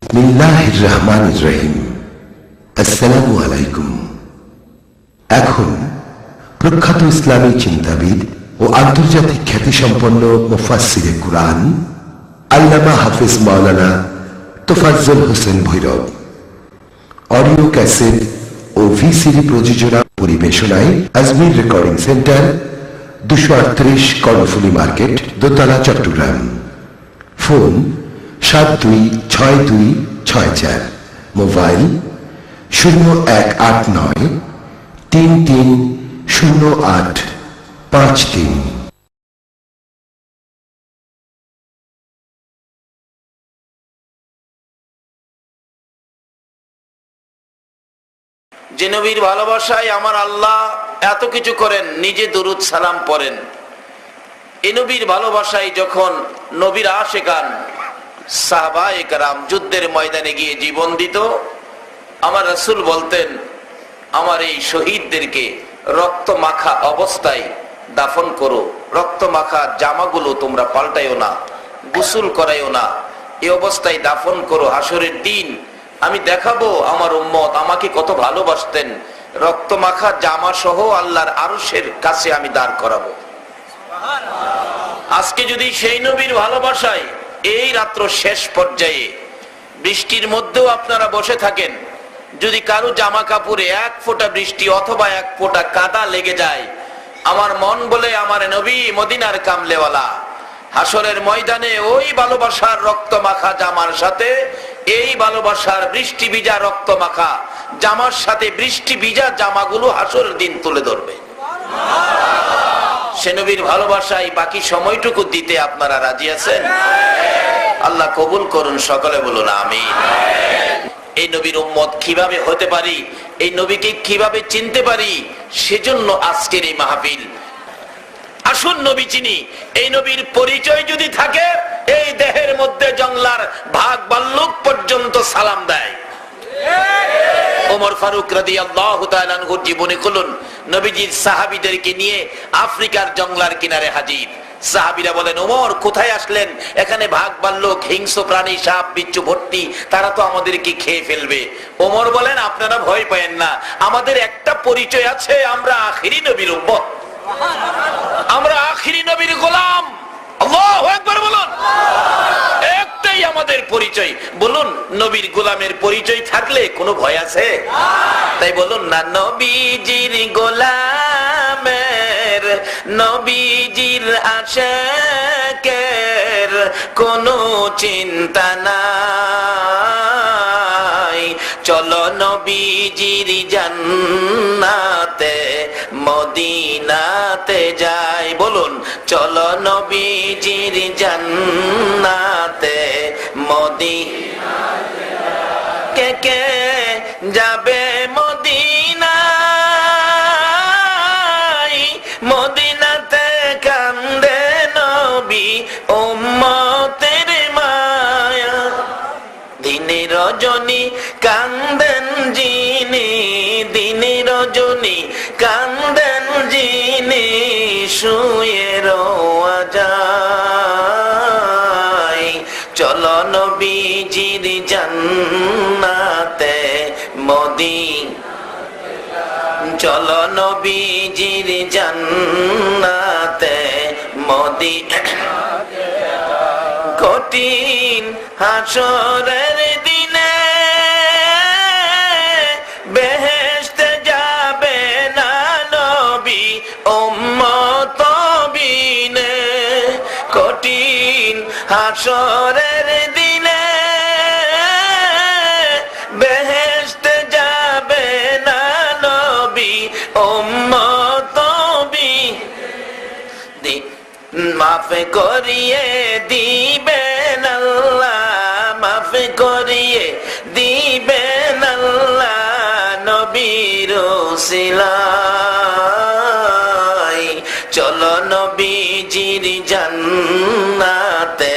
বিসমিল্লাহির রহমানির রহিম। আসসালামু আলাইকুম। এখন প্রখ্যাত ইসলামী চিন্তাবিদ ও আন্তর্জাতিক খ্যাতিসম্পন্ন মুফাসসিরে কুরআন আল্লামা হাফিজ মাওলানা তোফাজ্জল হোসেন ভৈরব অডিও ক্যাসেট ও ভিসিডি প্রযোজনা পরিবেশনায় Ajmir recording centre, 238 Karnaphuli market, দোতলা, চট্টগ্রাম। Phone 726264, mobile 0189330853। যে নবীর ভালোবাসায় আমার আল্লাহ এত কিছু করেন, নিজে দরুদ সালাম পড়েন। এই নবীর ভালোবাসায় যখন নবীর আশিকান সাহাবায়ে কেরাম যুদ্ধের ময়দানে গিয়ে জীবন দিত, আমার রাসূল বলতেন, আমার এই শহীদদেরকে রক্ত মাখা অবস্থায় দাফন করো, রক্ত মাখা জামাগুলো তোমরা পাল্টাইও না, গোসল করাইও না, এই অবস্থায় দাফন করো। হাসরের দিন আমি দেখাবো আমার উম্মত আমাকে কত ভালোবাসতেন, রক্ত মাখা জামা সহ আল্লাহর আরশের কাছে আমি দাঁড় করাবো। আজকে যদি সেই নবীর ভালোবাসায় এই রাত্র শেষ পর্যায়ে বৃষ্টির মধ্যেও আপনারা বসে থাকেন, যদি কারো জামা কাপড়ে এক ফোঁটা বৃষ্টি অথবা এক ফোঁটা কাদা লেগে যায়, আমার মন বলে আমার নবী মদিনার কামলেওয়ালা হাসরের ময়দানে ওই ভালোবাসার রক্ত মাখা জামার সাথে এই ভালোবাসার বৃষ্টি ভিজা রক্ত মাখা জামার সাথে বৃষ্টি ভিজা জামাগুলো হাসরের দিন তুলে ধরবে। সে নবীর ভালোবাসায় বাকি সময়টুকু দিতে আপনারা রাজি আছেন? আল্লাহ কবুল করুন, সকলে বলুন আমিন। এই নবীর উম্মত কিভাবে হতে পারি, এই নবীকে কিভাবে চিনতে পারি, সেজন্য আজকের এই মাহফিল। আসুন নবী চিনি। এই নবীর পরিচয় যদি থাকে, এই দেহের মধ্যে জংলার ভাগ বাল্লুক পর্যন্ত সালাম দেয়। ওমর ফারুক রাদিয়াল্লাহু তাআলা আনহুর জীবনী খুলুন, নবীজির সাহাবীদেরকে নিয়ে আফ্রিকার জংলার কিনারে হাজির। সাহাবীরা বলেন, ওমর কোথায় আসলেন? এখানে ভাগ বাল্লুক, হিংস্র প্রাণী, সাপ বিচ্ছু ভর্তি, তারা তো আমাদেরকে খেয়ে ফেলবে। ওমর বলেন, আপনারা ভয় পায়েন না, আমাদের একটা পরিচয় আছে, আমরা আখিরি নবীর উম্মত, আমরা আখিরি নবীর গোলাম। আল্লাহু আকবার বলুন। একটাই আমাদের পরিচয়। বলুন, নবীর গোলামের পরিচয় থাকলে কোনো ভয় আছে? তাই বলুন না, নবীজির গোলামের, নবীজির আশিকের কোনো চিন্তা নাই। চলো নবীজির জান্নাতে মদিনাতে যাই। বলুন, চলো নবীজির জান্নাতে মদিনাতে কে কে যাবে মদিনায়? মদিনাতে কান্দে নবী উম্মতের মায়া, দিনে রজনী কান্দেন যিনি, দিনে রজনী কান্দেন যিনি, শুয়ে রোয়া যায়। চলো নবীজির জান্নাতে মদিনাতে, চলো নবীজির জান্নাতে মদিনাতে। কঠিন হাসরের দিনে বেহেশতে যাবে না নবী উম্মত বিনে। কঠিন হাসরের দিনে বেহেশতে যাবে না নবী উম্মত বিনে। মাফ করিয়ে দিবেন আল্লাহ, মাফ করিয়ে দিবেন আল্লাহ নবীর ওসিলায়। চলো নবীজির জান্নাতে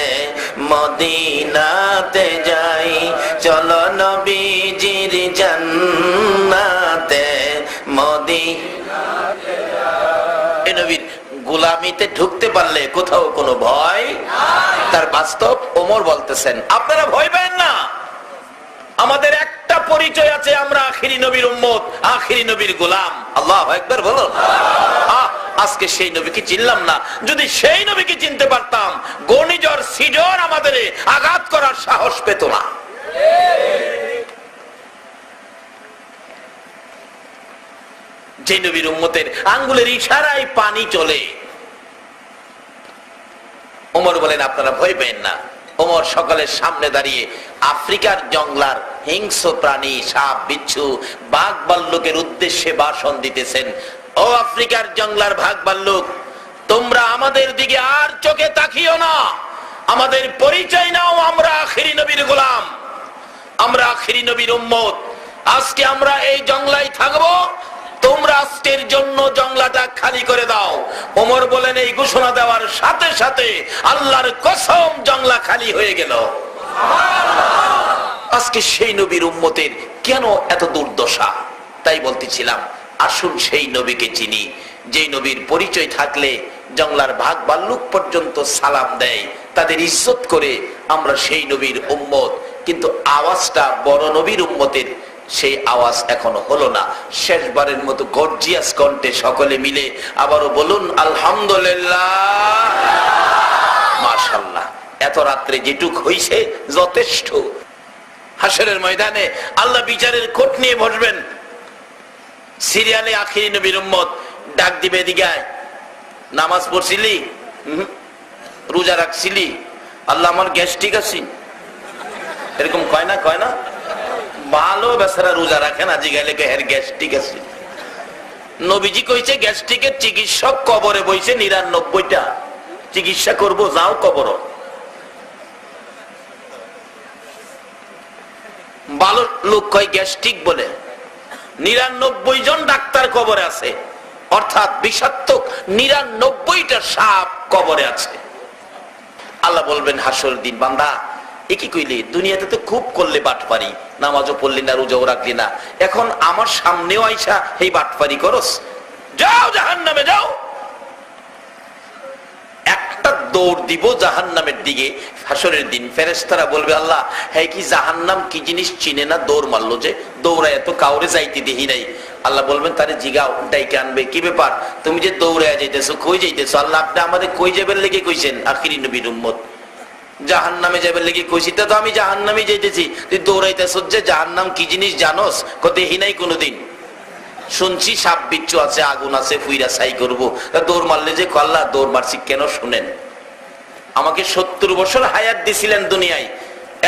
মদিনাতে যাই, চলো নবীজির জান্নাতে মদিনাতে যাই। এই নবীর গোলামিতে ঢুকতে পারলে কোথাও কোনো ভয়, তার বাস্তব ওমর বলতেছেন, আপনারা ভয় পান না, আমাদের একটা পরিচয় আছে, আমরা আখিরি নবীর উম্মত, আখিরি নবীর গোলাম। আল্লাহু আকবার বলুন। আজকে সেই নবীকে চিনলাম না। যদি সেই নবীকে চিনতে পারতাম, ঘূর্ণিঝড় সিডর আমাদের আঘাত করার সাহস পেত না। যে নবীর উম্মতের আঙ্গুলের ইশারায় পানি চলে। ওমর বলেন আপনারা ভয় পেন না। ওমর সকলের সামনে দাঁড়িয়ে আফ্রিকার জঙ্গলার হিংস্র প্রাণী, সাপ, বিচ্ছু, বাঘ ভাল্লুকের উদ্দেশ্যে ভাষণ দিতেছেন। ও আফ্রিকার জঙ্গলার বাঘ ভাল্লুক, তোমরা আমাদের দিকে আর চোখে তাকিও না, আমাদের পরিচয় নাও, আমরা আখিরি নবীর গোলাম, আমরা আখিরি নবীর উম্মত। আজকে আমরা এই জঙ্গলায় থাকবো, তোমরা আজকের জন্য জঙ্গলাটা খালি করে দাও। ওমর বলেন এই ঘোষণা দেওয়ার সাথে সাথে আল্লাহর কসম জঙ্গলা খালি হয়ে গেল। আজকে সেই নবীর উম্মতের কেন এত দুর্দশা? তাই বলতেছিলাম, আসুন সেই নবীকে চিনি, যে নবীর পরিচয় থাকলে জঙ্গলার ভাগ ভাল্লুক পর্যন্ত সালাম দেয়, তাদের ইজ্জত করে। আমরা সেই নবীর উম্মত, কিন্তু আওয়াজটা বড় নবীর উম্মতের সেই আওয়াজ এখনো হলো না। শেষবারের মতো গর্জিয়াস কণ্ঠে সকলে মিলে আবারও বলুন আলহামদুলিল্লাহ, মাশাআল্লাহ। এত রাত্রে যেটুক হইছে যথেষ্ট। হাসরের ময়দানে আল্লাহ বিচারের কোট নিয়ে বসবেন। সিরিয়ালে আখিরি নবীর উম্মত ডাক দিবে, দিগায় নামাজ পড়ছিলি, রোজা রাখছিলি, আল্লাহ আমার গ্যাস্ট্রিক আছে, এরকম কয় না? কয় না? ভালো বেচারা রোজা রাখে না, জিগাইলে হের গ্যাস্ট্রিক আছে। নবীজি কইছে গ্যাস্ট্রিকের চিকিৎসক কবরে বইছে ৯৯টা, চিকিৎসা করব, যাও কবর। ভালো লোক কয় গ্যাস্ট্রিক বলে, ৯৯ জন ডাক্তার কবরে আছে, অর্থাৎ বিষাক্ত ৯৯টা সাপ কবরে আছে। আল্লাহ বলবেন হাসর দিন, বান্দা একই কইলে দুনিয়াতে তো খুব করলে বাটপারি, নামাজও পড়লি না, রোজাও রাখলি না, এখন আমার সামনেও আইসা এই বাটপারি করস, যাও জাহান্নামে যাও। একটা দৌড় দিব জাহান্নামের দিকে। হাসরের দিন ফেরেশতারা বলবে আল্লাহ, হ্যাঁ কি জাহান্নাম কি জিনিস চিনে না, দৌড় মারলো যে, দৌড়ায় এত কাউরে যাইতে দেখি নাই। আল্লাহ বলবেন তারে জিগাও, ডাইকে আনবে, কি ব্যাপার তুমি যে দৌড়ায় যাইতেছো, কই যাইতেছো? আল্লাহ আপনি আমাদের কই যাবেন লেগে কইছেন, আখিরি নবীর উম্মত জাহান্নামে যাবেন লেগে কইছি, তো আমি জাহান্নামে যাইতেছি, তুই দৌড়াইতেছ যে জাহান্নাম কি জিনিস জানোস? দেখি নাই কোনোদিন, শুনছি সাপ বিচ্ছু আছে, আগুন আছে, ফুইরা ছাই করবো, দৌড় মারলে যে আল্লাহ দৌড় মারছি কেন? শুনেন, আমাকে ৭০ বছর হায়াত দিছিলেন দুনিয়ায়,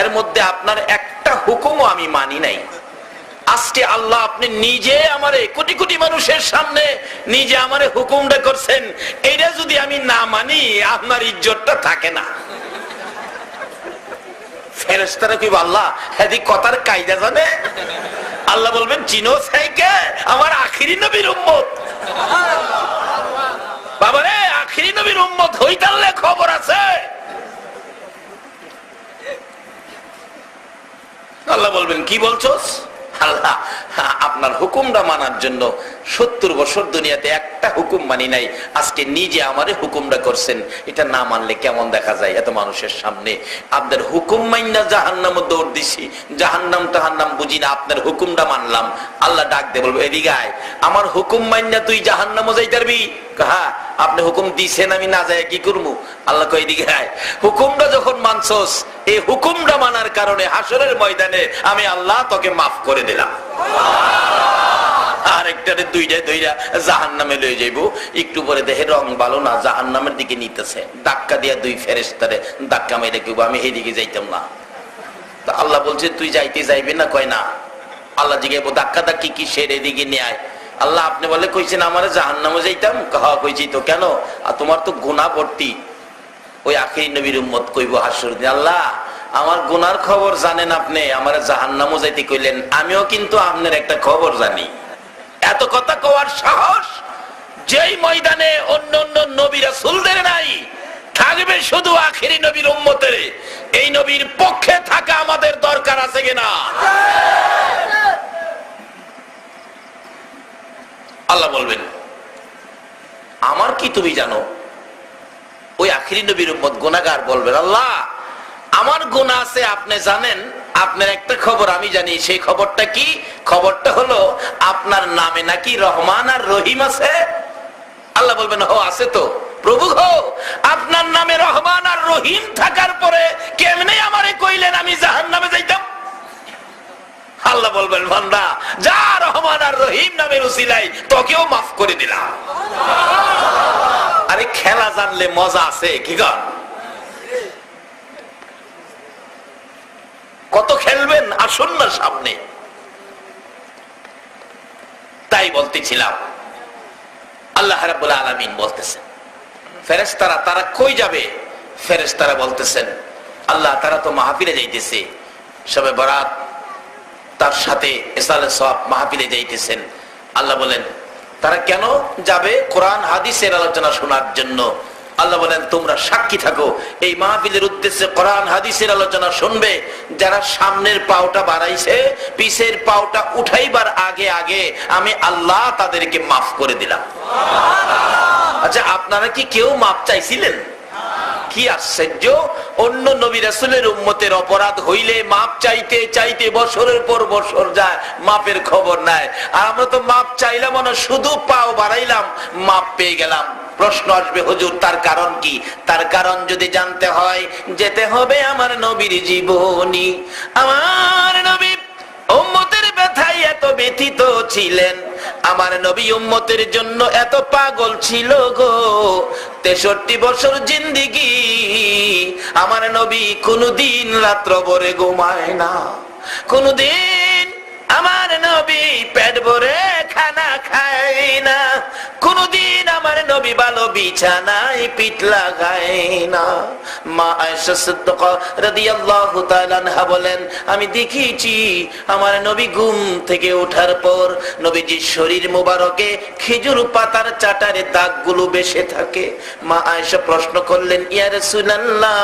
এর মধ্যে আপনার একটা হুকুমও আমি মানি নাই। আজকে আল্লাহ আপনি নিজে আমারে কোটি কোটি মানুষের সামনে নিজে আমারে হুকুমটা করছেন, এইটা যদি আমি না মানি আপনার ইজ্জতটা থাকে না। ফেরেশতারা কইব আল্লাহ হেদি কথার কায়দা জানে? আল্লাহ বলবেন চিনো সাইকে আমার আখিরি নবীর উম্মত। বাবারে আখিরি নবীর উম্মত হইতালে খবর আছে। আল্লাহ বলবেন কি বলছস? আল্লাহ আপনার হুকুমটা মানার জন্য ৭০ বছর দুনিয়াতে একটা হুকুম মানি নাই, আজকে নিজে আমারে হুকুমটা করছেন, এটা না মানলে কেমন দেখা যায় এত মানুষের সামনে? আপনার হুকুম মাইনা জাহান্নামে দৌড় দিছি, জাহান্নাম টাহান্নাম বুঝি না, আপনার হুকুমটা মানলাম। আল্লাহ ডাক দিয়ে বলবো এদিকে আয়, আমার হুকুম মাইনা তুই জাহান্নামে যাইতে পারবি? হ্যাঁ, আপনি হুকুম দিছেন, আমি না যাই কি করবো? আল্লাহ কই এদিকে আয়, হুকুমটা যখন মানছস, এই হুকুমটা মানার কারণে হাসরের ময়দানে আমি আল্লাহ তোকে মাফ করে দিলাম। আর একটারে দুইটা জাহান্নামে লয়ে যাইবো, একটু পরে দেহে রং ভালো না, জাহান্নামের দিকে নিতেছে, ধাক্কা দিয়া দুই ফেরেশতারে ধাক্কা মেরে কইবো আমি এইদিকে যাইতাম না। তা আল্লাহ বলছে তুই যাইবি না? কয় না। আল্লাহ জিগাইবো ধাক্কা ধাক্কি কি সের এদিকে নিয়ে আয়। আল্লাহ আপনি বলে কইছেন আমার জাহান্নামে যাইতাম? কইছি তো। কেন? আর তোমার তো গুনাহ ভর্তি। ওই আখিরি নবীর উম্মত কইবো হাসর দিন, আল্লাহ আমার গুনার খবর জানেন আপনি, আমার জাহান্নামে যাইতে কইলেন, আমিও কিন্তু আপনার একটা খবর জানি। এত কথা কওয়ার সাহস যেই ময়দানে অন্য অন্য নবী রাসূলদের নাই, থাকবে শুধু আখিরি নবীর উম্মতের। এই নবীর পক্ষে থাকা আমাদের দরকার আছে কিনা? আল্লাহ বলবেন আমার কি তুমি জানো? ওই আখিরি নবীর উম্মত গুনাহগার বলবেন আল্লাহ আমার গুনাহ আছে আপনি জানেন, আপনার একটা খবর আমি জানি, সেই খবরটা কি? খবরটা হলো আপনার নামে নাকি রহমান আর রহিম আছে। আল্লাহ বলবেন ও আছে তো। প্রভু গো, আপনার নামে রহমান আর রহিম থাকার পরে কেমনে আমারে কইলেন আমি জাহান্নামে যাইতাম? আল্লাহ বলবেন বান্দা যা, রহমান আর রহিম নামের উসিলায় তোকেও মাফ করে দিলাম। আরে খেলা জানলে মজা আছে কি গো? কত খেলবেন, আসুন না সামনে। তাই বলতেছিলাম, আল্লাহ রাব্বুল আলামিন বলতেছেন ফেরেশতারা তারা কই যাবে? ফেরেশতারা বলতেছেন আল্লাহ তারা তো মাহফিলে যাইতেছে, সবে বরাত তার সাথে ইসালে সওয়াব মাহফিলে যাইতেছেন। আল্লাহ বলেন তারা কেন যাবে? কোরআন হাদিসের আলোচনা শোনার জন্য। আল্লাহ বলেন তোমরা সাক্ষী থাকো, এই মাহফিলের উদ্দেশ্যে কোরআন হাদিসের আলোচনা শুনবে। যারা সামনের পাওটা বাড়াইছে, পিছের পাওটা উঠাইবার আগে আগে আমি আল্লাহ তাদেরকে মাফ করে দিলাম। আচ্ছা, আপনারা কি কেউ মাপ চাইছিলেন? কি আশ্চর্য, অন্য নবী রাসূলের উম্মতের অপরাধ হইলে মাপ চাইতে চাইতে বছরের পর বছর যায়, মাপের খবর নাই। আর আমরা তো মাপ চাইলাম না, শুধু পাও বাড়াইলাম, মাপ পেয়ে গেলাম। প্রশ্ন আসবে হুজুর তার কারণ কি? তার কারণ যদি জানতে হয় যেতে হবে আমার নবীর জীবনী। আমার নবী উম্মতের ব্যথায় এত ব্যথিত ছিলেন, আমার নবী উম্মতের জন্য এত পাগল ছিল গো। 63 বছর জিন্দেগি আমার নবী কোনদিন রাত্র ভরে ঘুমায় না, কোনদিন আমার নবী পেট ভরে খানা খায় না, কোনদিন আমার নবী ভালো বিছানায় পিঠ লাগায় না। মা আয়েশা সিদ্দিকা রাদিয়াল্লাহু তাআলা আনহা বলেন আমি দেখেছি আমার নবী ঘুম থেকে ওঠার পর নবীজির শরীর মোবারকে খেজুর পাতার চাটারে দাগগুলো বেশে থাকে। মা আয়েশা প্রশ্ন করলেন ইয়া রাসূলুল্লাহ,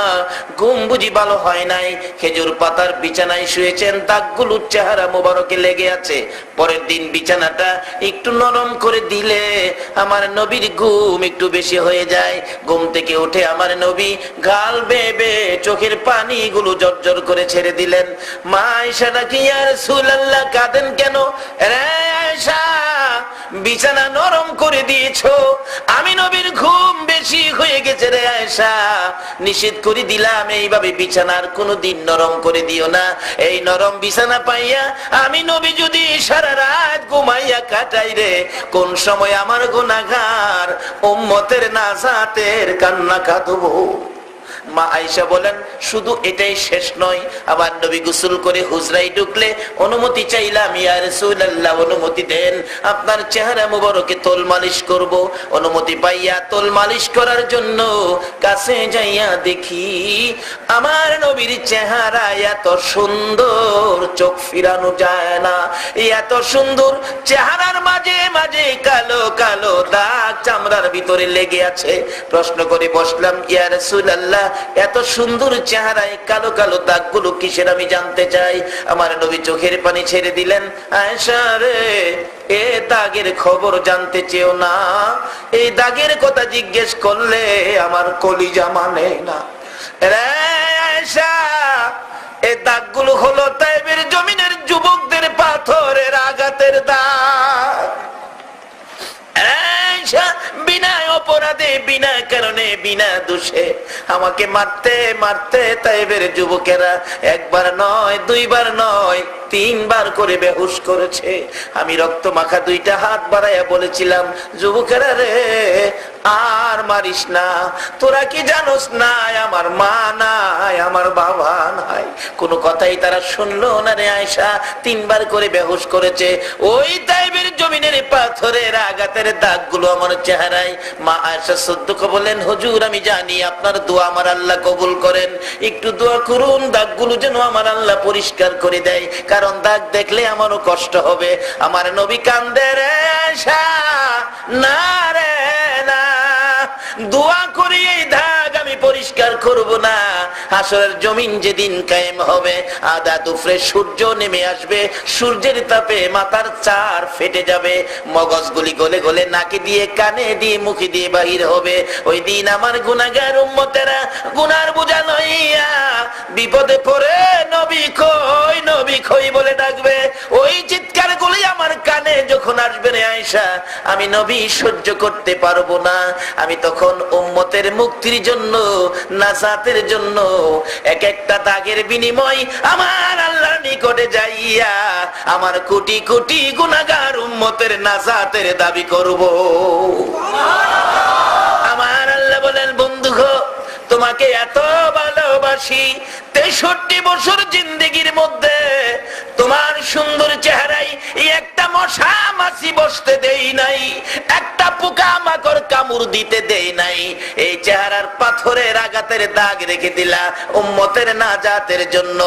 ঘুম বুঝি ভালো হয় নাই? খেজুর পাতার বিছানায় শুয়েছেন, দাগগুলো চেহারা মোবারকে লেগে আছে, পরের দিন বিছানাটা একটু নরম করে দিলে আমার নবীর ঘুম একটু বেশি হয়ে যায়। ঘুম থেকে উঠে আমার নবী গাল বেবে চোখের পানিগুলো জর্জর করে ছেড়ে দিলেন। মা আয়েশা ডাকি ইয়া রাসূলুল্লাহ কাঁদেন কেন? রে আয়েশা, বিছানা নরম করে দিয়েছো, আমি নবীর ঘুম বেশি হয়ে গেছে রে আয়েশা, নিষেধ করে দিলাম এইভাবে বিছানার কোনোদিন নরম করে দিও না। এই নরম বিছানা পাইয়া আমি নবী যদি সারা রাত ঘুমাইয়া কাটাই রে, কোন সময় আমার গুনাহগার উম্মতের নাজাতের কান্না কাঁদবো। মা আয়েশা বলেন শুধু এটাই শেষ নয়, আবার নবী গোসল করে হুজরায় ঢুকলে অনুমতি চাইলাম ইয়া রাসূলুল্লাহ অনুমতি দেন, আপনার চেহারা মোবারকে তোল মালিশ করব। অনুমতি পাইয়া তোল মালিশ করার জন্য কাছে যাইয়া দেখি আমার নবীর চেহারা এত সুন্দর চোখ ফিরানো যায় না, এত সুন্দর চেহারার মাঝে মাঝে কালো কালো দাগ চামড়ার ভিতরে লেগে আছে। প্রশ্ন করে বসলাম ইয়া রাসূলুল্লাহ এত সুন্দর চেহারায় কালো কালো দাগগুলো কিসের আমি জানতে চাই। আমার নবী চোখের পানি ছেড়ে দিলেন, আয়েশা রে এ দাগের খবর জানতে চেও না, এই দাগের কথা জিজ্ঞেস করলে আমার কলিজা মানে না। রে আয়েশা, এই দাগগুলো হলো তায়েবের জমিনের যুবকদের পাথরের আঘাতের দাগ। বিনা অপরাধে বিনা কারণে বিনা দোষে আমাকে মারতে মারতে তায়েবের যুবকেরা একবার নয় দুইবার নয় 3 বার করে বেহুশ করেছে। আমি রক্ত মাখা 2টা হাত বাড়াইয়া বলেছিলাম যুবকেরা রে আর মারিস না, তোরা কি জানোস না আমার মা নাই আমার বাবা নাই। কোন কথাই তারা শুনলো না রে আয়েশা, 3 বার করে বেহুশ করেছে। ওই তায়েবের জমিনের পাথরের আঘাতের দাগগুলো আমার চেহারায়। মা আয়েশা সিদ্দিকা বলেন হুজুর আমি জানি আপনার দোয়া আমার আল্লাহ কবুল করেন, একটু দোয়া করুন দাগগুলো যেন আমার আল্লাহ পরিষ্কার করে দেয়, কারণ দাগ দেখলে আমারও কষ্ট হবে। আমার নবী কান্দে রে আয়েশা, না রে না, দোয়া করি এই দাগ আমি পরিষ্কার করব না। হাসরের জমিন যেদিন কায়েম হবে আদা দুপুরে সূর্য নেমে আসবে, সূর্যের তাপে মাথার চার ফেটে যাবে, মগজগুলি গলে গলে নাকে দিয়ে কানে দিয়ে মুখে দিয়ে বাহির হবে। ওই দিন আমার গুনাহগার উম্মতেরা গুনার বোঝা লইয়া বিপদে পড়ে নবী কই লাগবে। ওই চিৎকার গুলি আমার কানে যখন আসবে রে আয়েশা, আমি নবী সহ্য করতে পারবো না। আমি তখন উম্মতের মুক্তির জন্য, নাজাতের জন্য এক একটা দাগের বিনিময় আমার আল্লাহর নিকটে যাইয়া আমার কোটি কোটি গুনাহগার উম্মতের নাজাতের দাবি করব। আমার আল্লাহ বলেন, বন্ধু গো, তোমাকে এত ভালোবাসি, 63 বছর জিন্দেগির মধ্যে তোমার সুন্দর চেহারায় একটা মশা মাছি বসতে দেই নাই, একটা পোকা মাকড় কামড় দিতে দেই নাই। এই চেহারার পাথরের আঘাতের দাগ রেখে দিলা উম্মতের নাজাতের জন্য।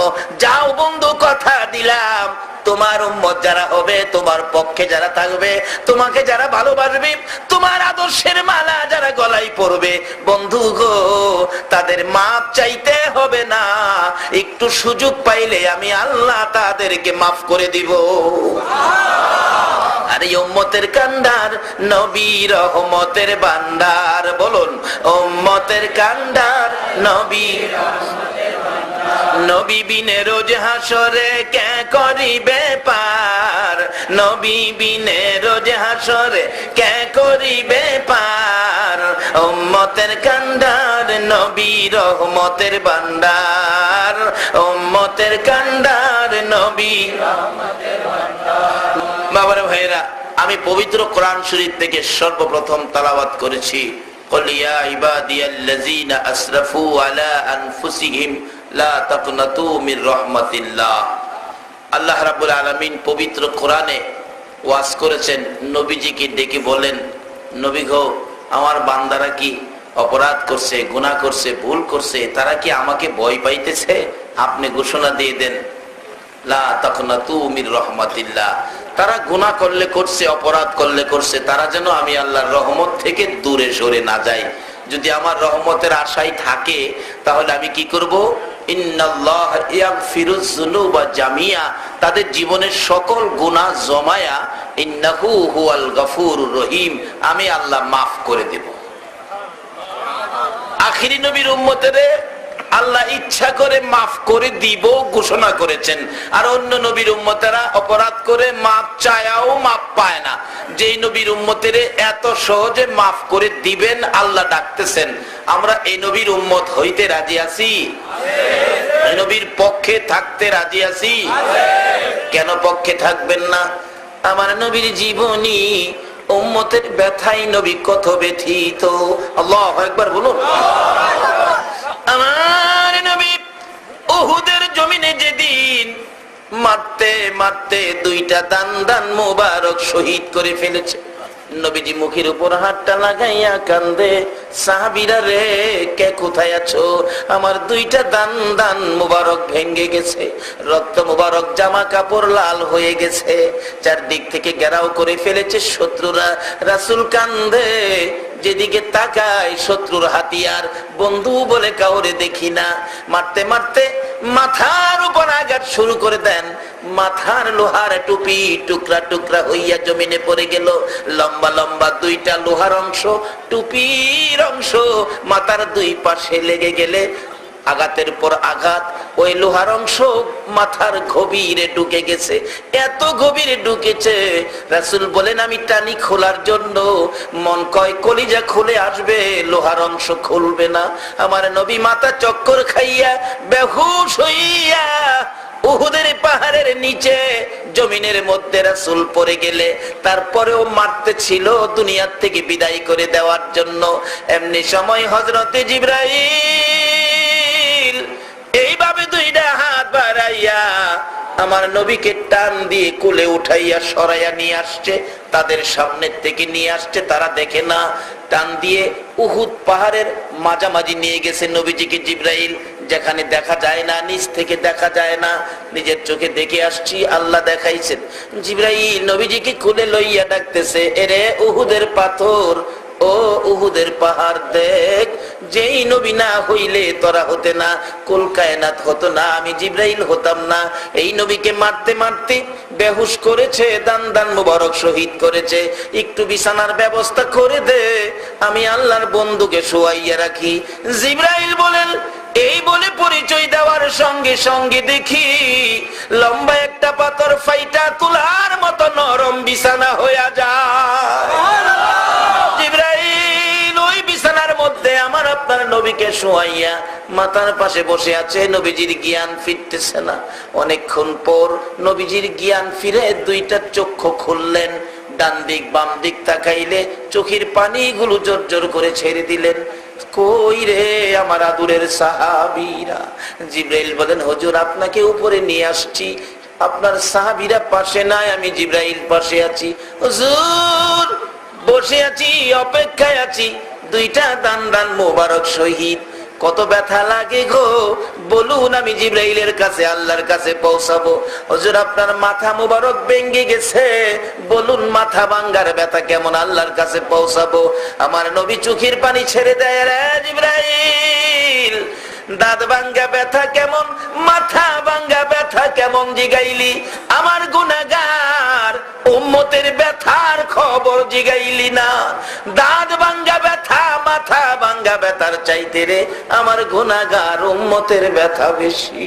যাও বন্ধু, কথা দিলাম, তোমার উম্মত যারা হবে, তোমার পক্ষে যারা থাকবে, তোমাকে যারা ভালোবাসবে, তোমার আদর্শের মালা যারা গলায় পড়বে, বন্ধু গো, তাদের মাপ চাইতে হবে না। একটু সুযোগ পাইলে আমি আল্লাহ তাদেরকে মাফ করে দিব। আর এই উম্মতের কান্ডার নবী রহমতের ভান্ডার, বলুন উম্মতের কান্ডার নবী। নবী বিনে রোজ হাসরে কে করিবে পার, নবী বিনে রোজ হাসরে কে করিবে পার। উম্মতের কান্ডার নবী রহমতের ভান্ডার, উম্মতের কান্ডার নবী। বাবারে ভাইরা, আমি পবিত্র কোরআন শরীফ থেকে সর্বপ্রথম তেলাওয়াত করেছি, قل يا عبادي الذين اسرفوا على انفسهم لا تقنطوا من رحمة الله। আল্লাহ রাব্বুল আলামিন পবিত্র কোরআনে ওয়াজ করেছেন, নবীজিকে ডেকে বলেন, নবী গো, আমার বান্দারা কি অপরাধ করছে, গুনাহ করছে, ভুল করছে, তারা কি আমাকে ভয় পাইতেছে? আপনি ঘোষণা দিয়ে দেন, লা তাকনাতু মির রাহমাতিল্লাহ। তারা গুনাহ করলে করছে, অপরাধ করলে করছে, তারা যেন আমি আল্লাহর রহমত থেকে দূরে সরে না যায়। যদি আমার রহমতের আশায় থাকে, তাহলে আমি কি করব? ইন্নাল্লাহ ইয়াগফিরুয যুনুবা জামিয়া, তাদের জীবনের সকল গুনাহ জমায়া, ইন্নাহু হুয়াল গফুরুর রহিম, আমি আল্লাহ মাফ করে দেব। আখিরি নবীর উম্মতের আল্লাহ ইচ্ছা করে মাফ করে দিব ঘোষণা করেছেন। আর অন্য নবীর উম্মতেরা অপরাধ করে মাফ চায়াও মাফ পায় না। যেই নবীর উম্মতের এত সহজে মাফ করে দিবেন আল্লাহ ডাকতেছেন, আমরা এই নবীর উম্মত হইতে রাজি আছি? এই নবীর পক্ষে থাকতে রাজি আছি? কেন পক্ষে থাকবেন না? আমার নবীর জীবনী, উম্মতের ব্যথায় নবী কত ব্যথিত। আল্লাহু আকবার বলুন। আমার নবী উহুদের জমিনে যেদিন মারতে মারতে 2টা দান মোবারক শহীদ করে ফেলেছে, নবীজি মুখের উপর হাতটা লাগাইয়া কান্দে, সাহাবীরা রে, কে কোথায় আছো? আমার 2টা দান মোবারক ভেঙে গেছে, রক্ত মোবারক, জামা কাপড় লাল হয়ে গেছে, চারদিক থেকে ঘেরাও করে ফেলেছে শত্রুরা। রাসূল কান্দে, যেদিকে তাকায় শত্রুর হাতিয়ার, বন্ধু বলে কাউরে দেখি না। মারতে মারতে মাথার উপর আঘাত শুরু করে দেন, মাথার লোহার টুপি টুকরা টুকরা হইয়া জমিনে পড়ে গেল। লম্বা লম্বা 2টা লোহার অংশ, টুপির অংশ মাথার 2 পাশে লেগে গেলে আঘাতের পর আঘাত, ওই লোহার অংশ মাথার গভীরে ঢুকে গেছে। এত গভীরে ঢুকেছে, রাসূল বলেন আমি টানি খোলার জন্য মন কয় কলিজা খুলে আসবে, লোহার অংশ খুলবে না। আমার নবী মাথা চক্কর খাইয়া বেহুশ হইয়া উহুদের পাহাড়ের নিচে জমিনের মধ্যে রাসূল পড়ে গেলে, তারপরেও মারতে ছিল দুনিয়ার থেকে বিদায় করে দেওয়ার জন্য। এমনি সময় হযরতে জিবরাইল এইভাবে 2টা হাত বাড়াইয়া আমার নবীকে টান দিয়ে কোলে উঠাইয়া সরাইয়া নিয়ে আসছে, তাদের সামনের থেকে নিয়ে আসছে, তারা দেখে না। টান দিয়ে উহুদ পাহাড়ের মাঝামাঝি নিয়ে গেছে নবীজিকে জিবরাইল, যেখানে দেখা যায় না, নিচ থেকে দেখা যায় না, নিজের চোখে দেখে আসছি, আল্লাহ দেখাইছেন। জিবরাইল নবীজিকে কোলে লইয়া ডাকতেছে, এরে উহুদের পাথর, ও উহুদের পাহাড় দেখ, যেই নবী না হইলে তোরা হতে না, কুল কায়নাত হতো না, আমি জিবরাইল হতাম না। এই নবীকে মারতে মারতে বেহুশ করেছে, দান মুবারক শহীদ করেছে, একটু বিছানার ব্যবস্থা করে দে, আমি আল্লাহর বন্ধুকে শোয়াইয়া রাখি। জিবরাইল বলেন, এই বলে পরিচয় দেওয়ার সঙ্গে সঙ্গে দেখি লম্বা একটা পাথর ফাইটা তুলার মতো নরম বিছানা হইয়া যায়। জিবরাইল ওই বিছানার মধ্যে আমার আপনার নবীকে শোয়াইয়া মাথার পাশে বসে আছে। নবীজির জ্ঞান ফিরতেছে না। অনেকক্ষণ পর নবীজির জ্ঞান ফিরে দুইটা চক্ষু খুললেন। ডান দিক বাম দিক তাকাইলে চোখের পানিগুলো জোর জোর করে ছেড়ে দিলেন। কই রে আমার আদুরের সাহাবীরা? জিবরাইল বলেন, হুজুর আপনাকে উপরে নিয়ে আসছি, আপনার সাহাবীরা পাশে নাই, আমি জিবরাইল পাশে আছি। হুজুর বসে আছি, অপেক্ষায় আছি। দুইটা দান দান মোবারক শহীদ, কত ব্যথা লাগে গো, বলুন আমি জিবরাইলের কাছে আল্লাহর কাছে পৌঁছাবো। হুজুর আপনার মাথা মুবারক ভেঙে গেছে, বলুন মাথা ভাঙ্গার ব্যথা কেমন আল্লাহর কাছে পৌঁছাবো। আমার নবী চোখের পানি ছেড়ে দেয়, রে জিবরাইল দাঁত ভাঙ্গা ব্যথা কেমন, মাথা ভাঙ্গা ব্যথা কেমন জিগাইলি? আমার গুনাহগার উম্মতের ব্যথার খবর জিগাইলি না। দাঁত ভাঙ্গা ব্যথা মাথা ভাঙ্গা ব্যথার চাইতে রে আমার গুনাহগার উম্মতের ব্যথা বেশি।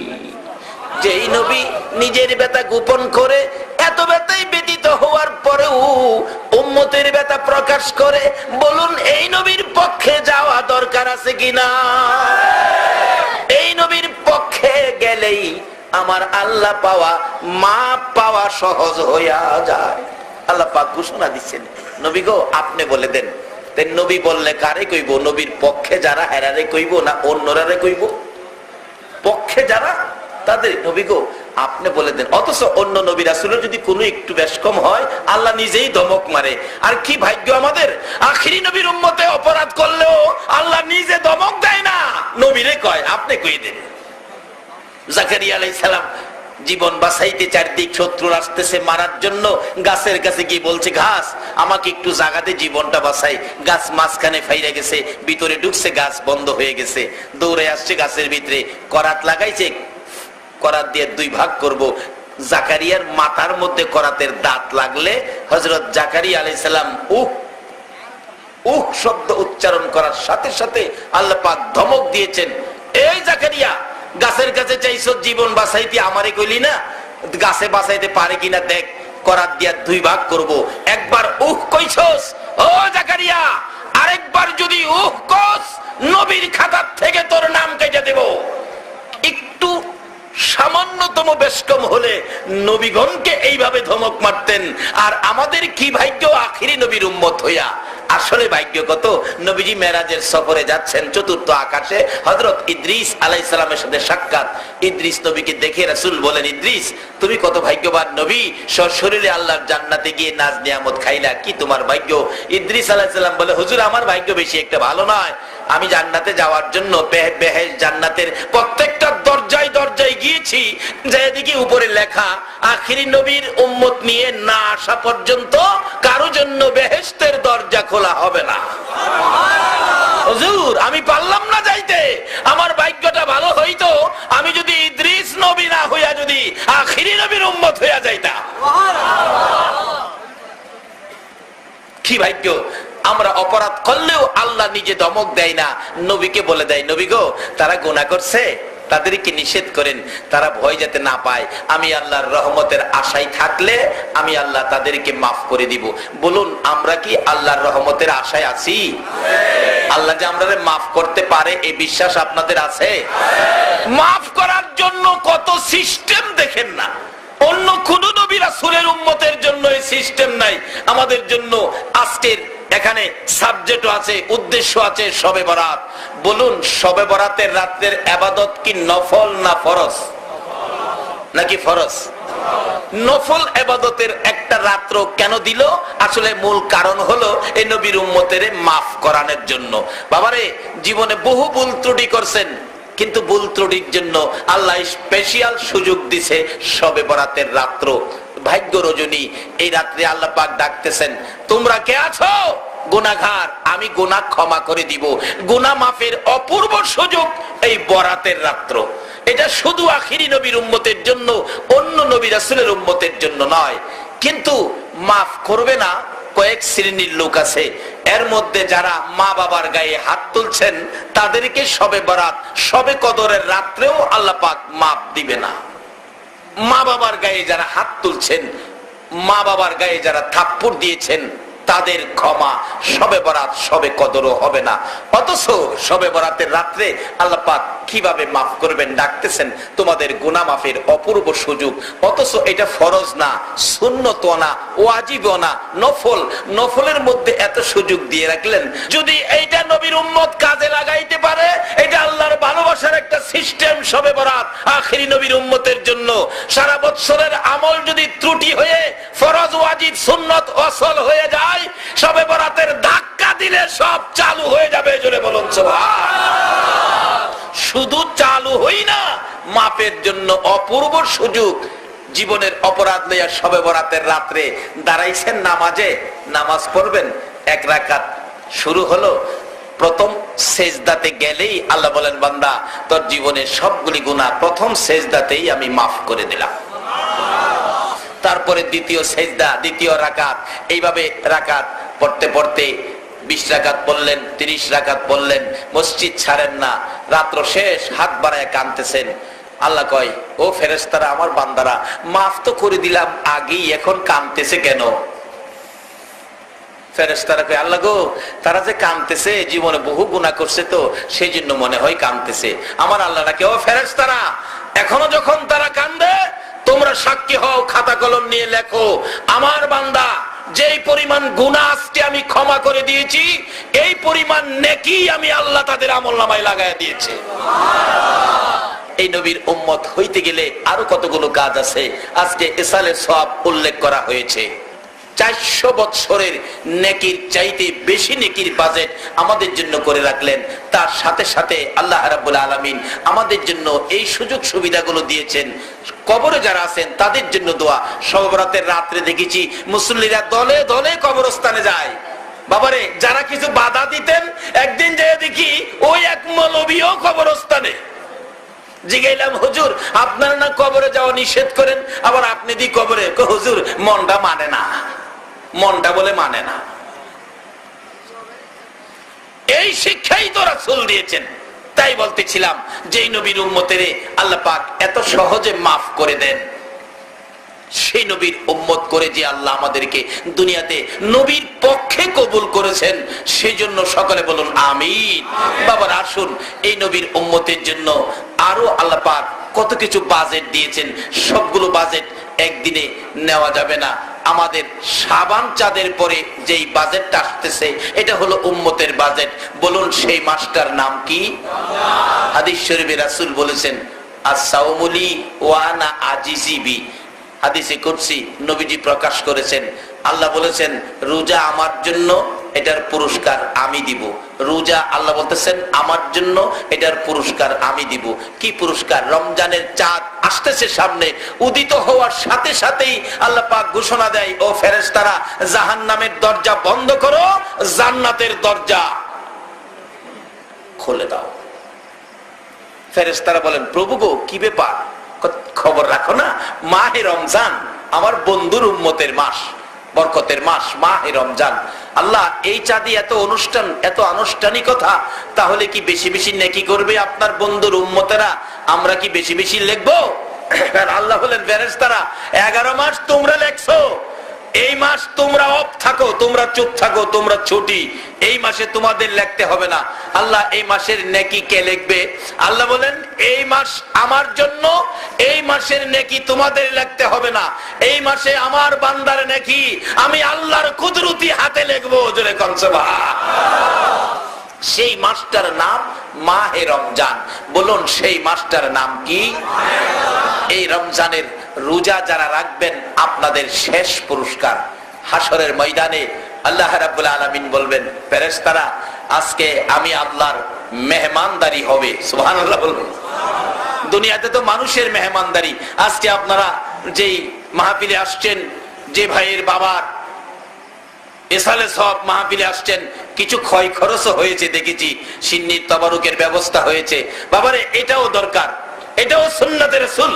যেই নবী নিজের ব্যথা গোপন করে এত ব্যথায় ব্যতীত হওয়ার পরেও উম্মতের ব্যথা প্রকাশ করে, বলুন এই নবীর পক্ষে যাওয়া দরকার আছে কিনা? এই নবীর পক্ষে গেলেই আমার আল্লাহ পাওয়া মাপ পাওয়া সহজ হইয়া যায়। আল্লাহ পাক ঘোষণা দিচ্ছেন, নবী গো আপনি বলে দেন। নবী বললে কারে কইব? নবীর পক্ষে যারা হেরারে কইব না অন্যরারে কইব? পক্ষে যারা তাদের নবী গো আপনি বলে দেন। অথচ অন্য নবী রাসূলের যদি কোনো একটু বেশ কম হয় আল্লাহ নিজেই ধমক মারে। আর কি ভাগ্য আমাদের, আখিরি নবীর উম্মতে অপরাধ করলেও আল্লাহ নিজে ধমক দেয় না, নবীরে কয় আপনি কই দেন। জাকারিয়া আলাইহিস সালাম জীবন বাঁচাইতে চারদিক শত্রু আসতেছে মারার জন্য, গাছের কাছে গিয়ে বলছে, ঘাস আমাকে একটু জাগাতে, জীবনটা বাঁচাই। গাছ মাঝখানে ফাইরা গেছে, ভিতরে ঢুকছে, গাছ বন্ধ হয়ে গেছে। দৌড়ে আসছে গাছের ভিতরে, করাত লাগাইছে, করাত দিয়ে দুই ভাগ করব। জাকারিয়ার মাথার মধ্যে করাতের দাঁত লাগলে হযরত জাকারিয়া আলাইহিস সালাম উহ শব্দ উচ্চারণ করার সাথে সাথে আল্লাহ পাক ধমক দিয়েছেন, এই জাকারিয়া গাছের কাছে চাইছো জীবন বাঁচাইতে, আমারে কইলি না গাছে বাঁচাইতে পারে কিনা দেখ, করাত দিয়া দুই ভাগ করব। একবার উহ কইছস ও জাকারিয়া, আরেকবার যদি উহ কস নবীর খাতার থেকে তোর নাম কেটে দেব। একটু সামান্যতম বেশকম হলে নবীগণকে এইভাবে ধমক মারতেন। আর আমাদের কি ভাগ্য আখিরি নবীর উম্মত হইয়া। আসলে ভাগ্য কত, নবীজি মেরাজের সফরে যাচ্ছেন, চতুর্থ আকাশে হযরত ইদ্রিস আলাইহিস সালামের সাথে সাক্ষাৎ। ইদ্রিস নবীকে দেখে রাসূল বলেন, ইদ্রিস তুমি কত ভাগ্যবান নবী, সশরীরে আল্লাহর জান্নাতে গিয়ে নাজ নিয়ামত খাইলা, কি তোমার ভাগ্য। ইদ্রিস আলাইহিস সালাম বলে, হুজুর আমার ভাগ্য বেশি একটা ভালো নয়। আমি জান্নাতে যাওয়ার জন্য বেহেশত জান্নাতের প্রত্যেকটা দরজায় দরজায় গিয়েছি, যেদিকে উপরে লেখা আখিরি নবীর উম্মত নিয়ে না আসা পর্যন্ত কারো জন্য বেহেশতের দরজা খোলা হবে না। হুজুর আমি পারলাম না যাইতে, আমার ভাগ্যটা ভালো হইতো আমি যদি ইদ্রিস নবী না হইয়া যদি আখিরি নবীর উম্মত হইয়া যাইতাম। কি ভাগ্য। আমরা অপরাধ করলেও আল্লাহ নিজে ধমক দেয় না, নবীকে বলে দেয়, নবী গো তারা গুনাহ করছে, তাদেরকে নিষেধ করেন, তারা ভয় যাতে না পায়। আমি আল্লাহর রহমতের আশায় থাকলে আমি আল্লাহ তাদেরকে মাফ করে দিব। বলুন আমরা কি আল্লাহর রহমতের আশায় আছি? আল্লাহ যে আমাদের মাফ করতে পারে এই বিশ্বাস আপনাদের আছে? মাফ করার জন্য কত সিস্টেম দেখেন না, অন্য কোন নবী রাসূলের উম্মতের জন্য এই সিস্টেম নাই। আমাদের জন্য আজকের এখানে সাবজেক্ট আছে, উদ্দেশ্য আছে শবে বরাত। বলুন শবে বরাতের রাতের ইবাদত কি নফল না ফরজ? নাকি ফরজ? নফল ইবাদতের একটা রাত্র কেন দিল? আসলে মূল কারণ হলো এই নবীর উম্মতের মাফ করানোর জন্য। বাবারে জীবনে বহু ভুল ত্রুটি করছেন, কিন্তু ভুল ত্রুটির জন্য আল্লাহ স্পেশাল সুযোগ দিছে শবে বরাতের রাত্র, ভাগ্য রজনী। এই রাত্রে আল্লাহ পাক ডাকতেছেন, তোমরা কে আছো গুনাহগার, আমি গুনাহ ক্ষমা করে দিব। গুনাহ মাফের অপূর্ব সুযোগ এই বরাতের রাত্র। এটা শুধু আখিরি নবীর উম্মতের জন্য, অন্য নবী রাসূলের উম্মতের জন্য নয়। কিন্তু মাফ করবে না কয়েক শ্রেণীর লোক আছে, এর মধ্যে যারা মা বাবার গায়ে হাত তুলছেন তাদেরকে শবে বরাত, শবে কদরের রাত্রেও আল্লাহ পাক মাফ দিবে না। মা বাবার গায়ে যারা হাত তুলছেন, মা বাবার গায়ে যারা থাপ্পড় দিয়েছেন, তাদের ক্ষমা শবে বরাত শবে কদরও হবে না। অথচ শবে বরাতের রাত্রে আল্লাহ পাক কিভাবে মাফ করবেন ডাকতেছেন, তোমাদের গুনাহ মাফের অপূর্ব সুযোগ। অথচ এটা ফরজ না, সুন্নত না, ওয়াজিবও না, নফল। নফলের মধ্যে এত সুযোগ দিয়ে রাখলেন। যদি এইটা নবীর উম্মত কাজে লাগাইতে পারে, এটা আল্লাহর ভালোবাসার একটা সিস্টেম। শবে বরাত আখিরি নবীর উম্মতের জন্য। সারা বছরের আমল যদি ত্রুটি হয়ে ফরজ, ওয়াজিব, সুন্নত অসল হয়ে যায়, শবে বরাতের ধাক্কা দিলে সব চালু হয়ে যাবে। জোরে বলুন সুবহানাল্লাহ। শুধু চালু হই না, মাপের জন্য অপূর্ব সুযোগ। জীবনের অপরাধ লইয়া শবে বরাতের রাত্রে দাঁড়াইছেন নামাজে, নামাজ পড়বেন, 1 রাকাত শুরু হলো, প্রথম সেজদাতে গেলেই আল্লাহ বলেন, বান্দা তোর জীবনের সবগুলি গুনাহ প্রথম সেজদাতেই আমি মাফ করে দিলাম। তারপরে দ্বিতীয় সেজদা, দ্বিতীয় রাকাত, এইভাবে রাকাত পড়তে পড়তে 20 রাকাত পড়লেন, 30 রাকাত পড়লেন, মসজিদ ছাড়েন না। রাত্র শেষ, হাত বাড়ায় কাঁদতেছেন। আল্লাহ কয়, ও ফেরেশতারা, আমার বান্দারা মাফ তো করে দিলাম আগেই, এখন কাঁদতেছে কেন? ফেরেশতারা কয়, আল্লাহ গো, তারা যে কাঁদতেছে জীবনে বহু গুনাহ করছে, তো সেই জন্য মনে হয় কাঁদতেছে। আমার আল্লাহ নাকি, ও ফেরেশতারা, এখনো যখন তারা কান্দে, তোমরা সাক্ষী হও, খাতা কলম নিয়ে লেখো, আমার বান্দা যেই পরিমাণ গুনাহ আজকে আমি ক্ষমা করে দিয়েছি, এই পরিমাণ নেকি আমি আল্লাহ তাদের আমলনামায় লাগায় দিয়েছি। এই নবীর উম্মত হইতে গেলে আরো কতগুলো কাজ আছে। আজকে ইসালে সওয়াব উল্লেখ করা হয়েছে। 400 বছরের নেকির চাইতে বেশি নেকির বাজেট আমাদের জন্য করে রাখলেন। তার সাথে সাথে আল্লাহ রাব্বুল আলামিন আমাদের জন্য এই সুযোগ সুবিধাগুলো দিয়েছেন। কবরে যারা আছেন তাদের জন্য দোয়া। শবে বরাতের রাত্রে দেখেছি মুসল্লিরা দলে দলে কবরস্থানে যায়। বাবারে, যারা কিছু বাধা দিতেন, একদিন যেয়ে দেখি ওই এক মৌলভীও কবরস্থানে। জিগাইলাম, হুজুর আপনারা না কবরে যাওয়া নিষেধ করেন, আবার আপনি দি কবরে? হুজুর মনটা মানে না, মনটা বলে মানে না। এই শিক্ষাই তো রাসূল দিয়েছেন। তাই বলতেছিলাম, যেই নবীর উম্মতের আল্লাহ পাক এত সহজে মাফ করে দেন, সেই নবীর উম্মত করে যে আল্লাহ আমাদেরকে দুনিয়াতে নবীর পক্ষে কবুল করেছেন, সেই জন্য সকলে বলুন আমিন। বাবার আসুন, এই নবীর উম্মতের জন্য আরো আল্লাহ পাক কত কিছু বাজেট দিয়েছেন। সবগুলো বাজেট একদিনে নেওয়া যাবে না। আমাদের শাবান চাঁদের পরে যেই বাজেটটা আসতেছে, এটা হলো উম্মতের বাজেট। বলুন সেই মাসটার নাম কি? হাদিস শরীফে রাসূল বলেছেন, আস-সাওমুলি ওয়া আনা আজিজি বি। হাদিসে কুদসি নবীজি প্রকাশ করেছেন, আল্লাহ বলেছেন, রোজা আমার জন্য, এটার পুরস্কার আমি দিব। রোজা আল্লাহ বলতেছেন আমার জন্য, এটার পুরস্কার আমি দিব। কি পুরস্কার? রমজানের চাঁদ আসতেছে সামনে, উদিত হওয়ার সাথে সাথেই আল্লাহ পাক ঘোষণা দেয়, ও ফেরেশতারা জাহান্নামের দরজা বন্ধ করো, জান্নাতের দরজা খুলে দাও। ফেরেশতারা বলেন, প্রভু গো, কি ব্যাপার? খবর রাখো না, মাহে রমজান আমার বন্ধুর উম্মতের মাস, বরকতের মাস, মাহে রমজান। আল্লাহ এই চাঁদে এত অনুষ্ঠান, এত আনুষ্ঠানিকতা, তাহলে কি বেশি বেশি নেকি করবে আপনার বন্ধুর উম্মতেরা? আমরা কি বেশি বেশি লিখবো? আল্লাহ বলেন, ফেরেশতারা 11 মাস তোমরা লেখছো, এই মাস তোমরা অফ থাকো, তোমরা চুপ থাকো, তোমরা ছুটি, এই মাসে তোমাদের লিখতে হবে না। আল্লাহ এই মাসের নেকি কে লিখবে? আল্লাহ বলেন, এই মাস আমার জন্য, এই মাসের নেকি তোমাদের লিখতে হবে না। এই মাসে আমার বান্দার নেকি আমি আল্লাহর কুদরতি হাতে লিখবো। জোরে কোন সুবহানাল্লাহ। সেই মাসটার নাম মাহে রমজান। বলুন সেই মাসটার নাম কি? এই রমজানের রোজা যারা রাখবেন, আপনাদের শেষ পুরস্কার হাসরের ময়দানে আল্লাহ রাব্বুল আলামিন বলবেন, ফেরেশতারা আজকে আমি আল্লাহর মেহমানদারি হবে। সুবহানাল্লাহ বলবেন। দুনিয়াতে তো মানুষের মেহমানদারি। আজকে আপনারা যেই মাহফিলে আসছেন, যে ভাইয়ের বাবার ইসালে সব মাহফিলে আসছেন, কিছু ক্ষয় খরচও হয়েছে দেখেছি, সিন্নির তাবারুকের ব্যবস্থা হয়েছে। বাবারে, এটাও দরকার, এটাও সুন্নাতে রাসূল।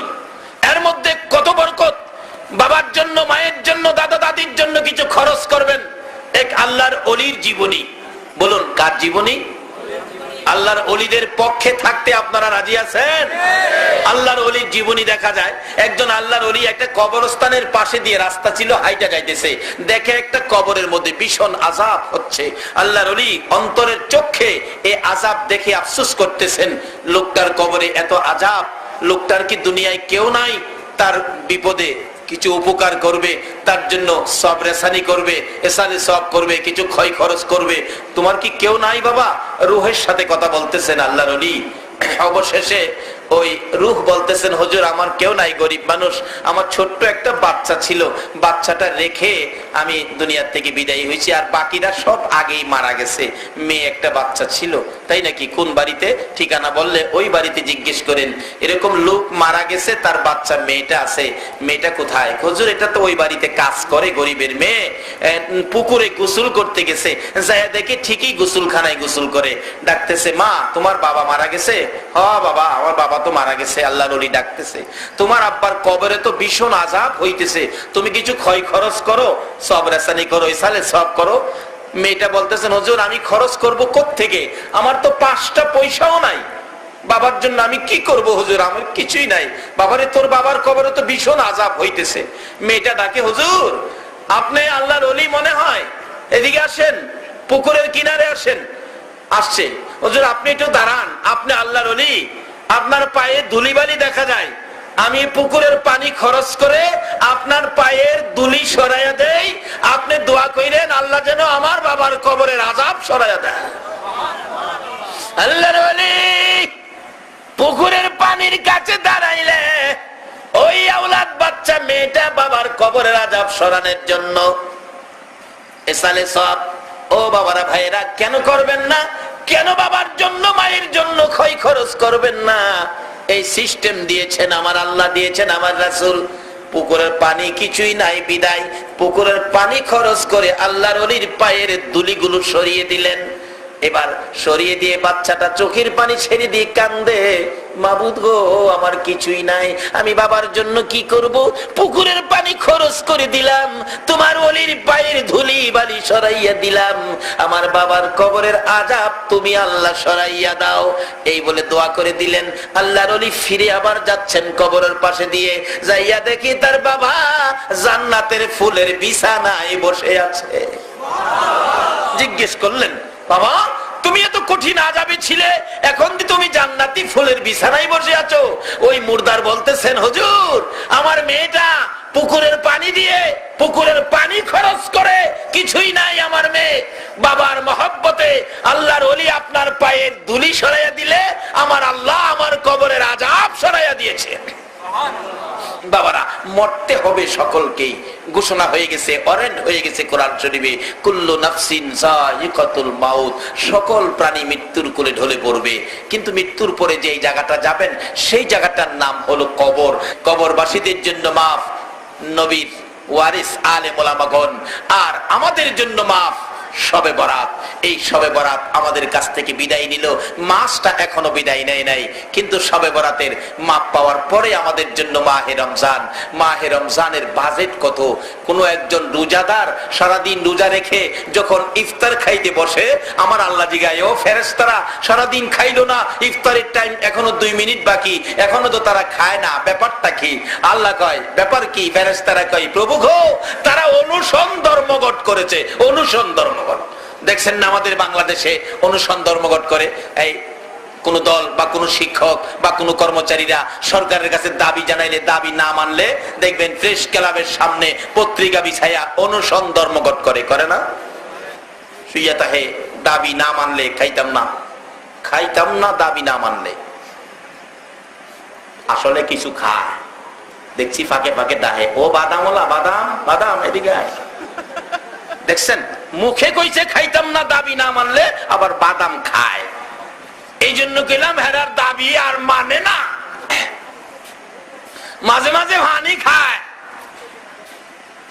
এর মধ্যে কত বরকত। বাবার জন্য, মায়ের জন্য, দাদা দাদির জন্য কিছু খরচ করবেন। এক আল্লাহর ওলির জীবনী। বলুন কার জীবনী? আল্লাহর ওলিদের পক্ষে থাকতে আপনারা রাজি আছেন? আল্লাহর ওলির জীবনী দেখা যায়, একজন আল্লাহর ওলি একটা কবরস্থানের পাশে দিয়ে রাস্তা ছিল, হাইটা যাইতেছে, দেখে একটা কবরের মধ্যে ভীষণ আযাব হচ্ছে। আল্লাহর ওলি অন্তরের চোখে এই আযাব দেখে আফসোস করতেছেন, লোকটার কবরে এত আযাব, লোকটার কি দুনিয়ায় কেউ নাই তার বিপদে কিছু উপকার করবে, তার জন্য সব রেসানি করবে, এসানি সব করবে, কিছু ক্ষয় খরচ করবে? তোমার কি কেউ নাই বাবা? রুহের সাথে কথা বলতেছেন আল্লাহর ওলি। অবশেষে ওই রূহ বলতেছেন, হুজুর আমার কেউ নাই, গরিব মানুষ, আমার ছোট্ট একটা বাচ্চা ছিল, বাচ্চাটা রেখে আমি দুনিয়ার থেকে বিদায় হয়েছি, আর বাকিরা সব আগেই মারা গেছে, মেয়ে একটা বাচ্চা ছিল। তাই নাকি? কোন বাড়িতে? ঠিকানা বললে ওই বাড়িতে জিজ্ঞেস করেন। এরকম লোক মারা গেছে, তার বাচ্চা মেয়েটা আছে, মেয়েটা কোথায়? হুজুর এটা তো ওই বাড়িতে কাজ করে, গরিবের মেয়ে, পুকুরে গোসল করতে গেছে, যায় দেখে ঠিকই গোসলখানায় গোসল করে। ডাকতেছে, মা তোমার বাবা মারা গেছে? হ বাবা, আমার বাবা তো মারা গেছে। আল্লাহর ওলি ডাকতেছে, তোমার আব্বার কবরে তো ভীষণ আযাব হইতেছে, তুমি কিছু ক্ষয় খরচ করো, সব রেসানি করো, ইসালে সব করো। মেয়েটা বলতেছেন, হুজুর আমি খরচ করব কোত্থেকে? আমার তো 5টা পয়সাও নাই, বাবার জন্য আমি কি করব হুজুর? আমার কিছুই নাই। বাবারে তোর বাবার কবরে তো ভীষণ আযাব হইতেছে। মেয়েটা ডাকে, হুজুর আপনি আল্লাহর ওলি মনে হয়, এদিকে আসেন, পুকুরের কিনারে আসেন। আসছে, হুজুর আপনি একটু দাঁড়ান, আপনি আল্লাহর ওলি, আপনার পায়ে ধুলিবালি দেখা যায়, আমি পুকুরের পানি খরচ করে আপনার পায়ের ধুলি সরাইয়া দেই, আপনি দোয়া কইরেন আল্লাহ যেন আমার বাবার কবরের আযাব সরাইয়া দেয়। আল্লাহর ওলি পুকুরের পানির কাছে দাঁড়াইলে ওই আওলাদ বাচ্চা মেয়েটা বাবার কবরের আযাব সরানোর জন্য এসালে সব। ও বাবারা ভাইরা, কেন করবেন না? কেন বাবার জন্য মায়ের জন্য ক্ষয় খরচ করবেন না? এই সিস্টেম দিয়েছেন আমার আল্লাহ, দিয়েছেন আমার রাসূল। পুকুরের পানি কিছুই নাই বিদায় পুকুরের পানি খরচ করে আল্লাহর ওলির পায়ের ধুলিগুলো সরিয়ে দিলেন। এবার সরিয়ে দিয়ে বাচ্চাটা চোখের পানি ছেড়ে দিয়ে কান্দে, মাবুদ গো আমার কিছুই নাই, আমি বাবার জন্য কি করব? পুকুরের পানি খরচ করে দিলাম, তোমার ওলির পায়ের ধুলি বালি সরাইয়া দিলাম, আমার বাবার কবরের আযাব তুমি আল্লাহ সরাইয়া দাও। এই বলে দোয়া করে দিলেন। আল্লাহর ওলি ফিরে আবার যাচ্ছেন কবরের পাশে দিয়ে, যাইয়া দেখি তার বাবা জান্নাতের ফুলের বিছানায় বসে আছে। জিজ্ঞেস করলেন, বাবা তুমি এত কঠিন আযাবে ছিলে, এখন তুমি জান্নাতি ফুলের বিছানায় বসে আছো? ওই মুর্দার বলতেছেন, হুজুর আমার মেয়েটা পুকুরের পানি দিয়ে, পুকুরের পানি খরচ করে, কিছুই নাই আমার মেয়ে, বাবার মহব্বতে আল্লাহর ওলি আপনার পায়ের ধুলি সরাইয়া দিলে আমার আল্লাহ আমার কবরের আযাব সরাইয়া দিয়েছে। বাবারা, মরতে হবে সকলকেই, ঘোষণা হয়ে গেছে, অরেন্ড হয়ে গেছে কোরআন শরীফে, কুল্লু নাফসিন যায়িকাতুল মাউত, সকল প্রাণী মৃত্যুর কোলে ঢলে পড়বে। কিন্তু মৃত্যুর পরে যে জায়গাটা যাবেন সেই জায়গাটার নাম হলো কবর। কবরবাসীদের জন্য মাফ নবীর ওয়ারিস আলেম ওলামাগণ, আর আমাদের জন্য মাফ শবে বরাত। এই শবে বরাত আমাদের কাছ থেকে বিদায় নিল, মাসটা এখনো বিদায় নেয় নাই, কিন্তু শবে বরাতের মাপ পাওয়ার পরে আমাদের জন্য মাহে রমজান। মাহে রমজানের বাজেট কত! কোনো একজন রোজাদার সারাদিন রোজা রেখে যখন ইফতার খাইতে বসে, আমার আল্লাহ জিগায়, ও ফেরেশতারা সারাদিন খাইলো না, ইফতারের টাইম এখনো 2 মিনিট বাকি, এখনো তো তারা খায় না, ব্যাপারটা কি? আল্লাহ কয়, ব্যাপার কি? ফেরেশতারা কয়, প্রভু গো তারা অনুসরণ ধর্মঘট করেছে। অনুসরণ ধর্মঘট দেখছেন না আমাদের বাংলাদেশে অনুসরণ ধর্মঘট করে? এই কোন দল বা কোন শিক্ষক বা কোন কর্মচারীরা সরকারের কাছে দাবি জানাইলে, দাবি না মানলে দেখবেন প্রেস ক্লাবের সামনে পত্রিকা বিছাইয়া অনুসরণ ধর্মঘট করে, করে না? শুইয়া তাহে দাবি না মানলে খাইতাম না, খাইতাম না দাবি না মানলে। আসলে কিছু খায়, দেখছি ফাঁকে ফাঁকে ডাহে, ও বাদামওয়ালা, বাদাম বাদাম এদিকে আয়। দেখছেন, মুখে কইছে খাইতাম না দাবি না মানলে, আবার বাদাম খায়। এই জন্য কইলাম হেরার দাবি আর মানে না, মাঝে মাঝে ভানি খায়।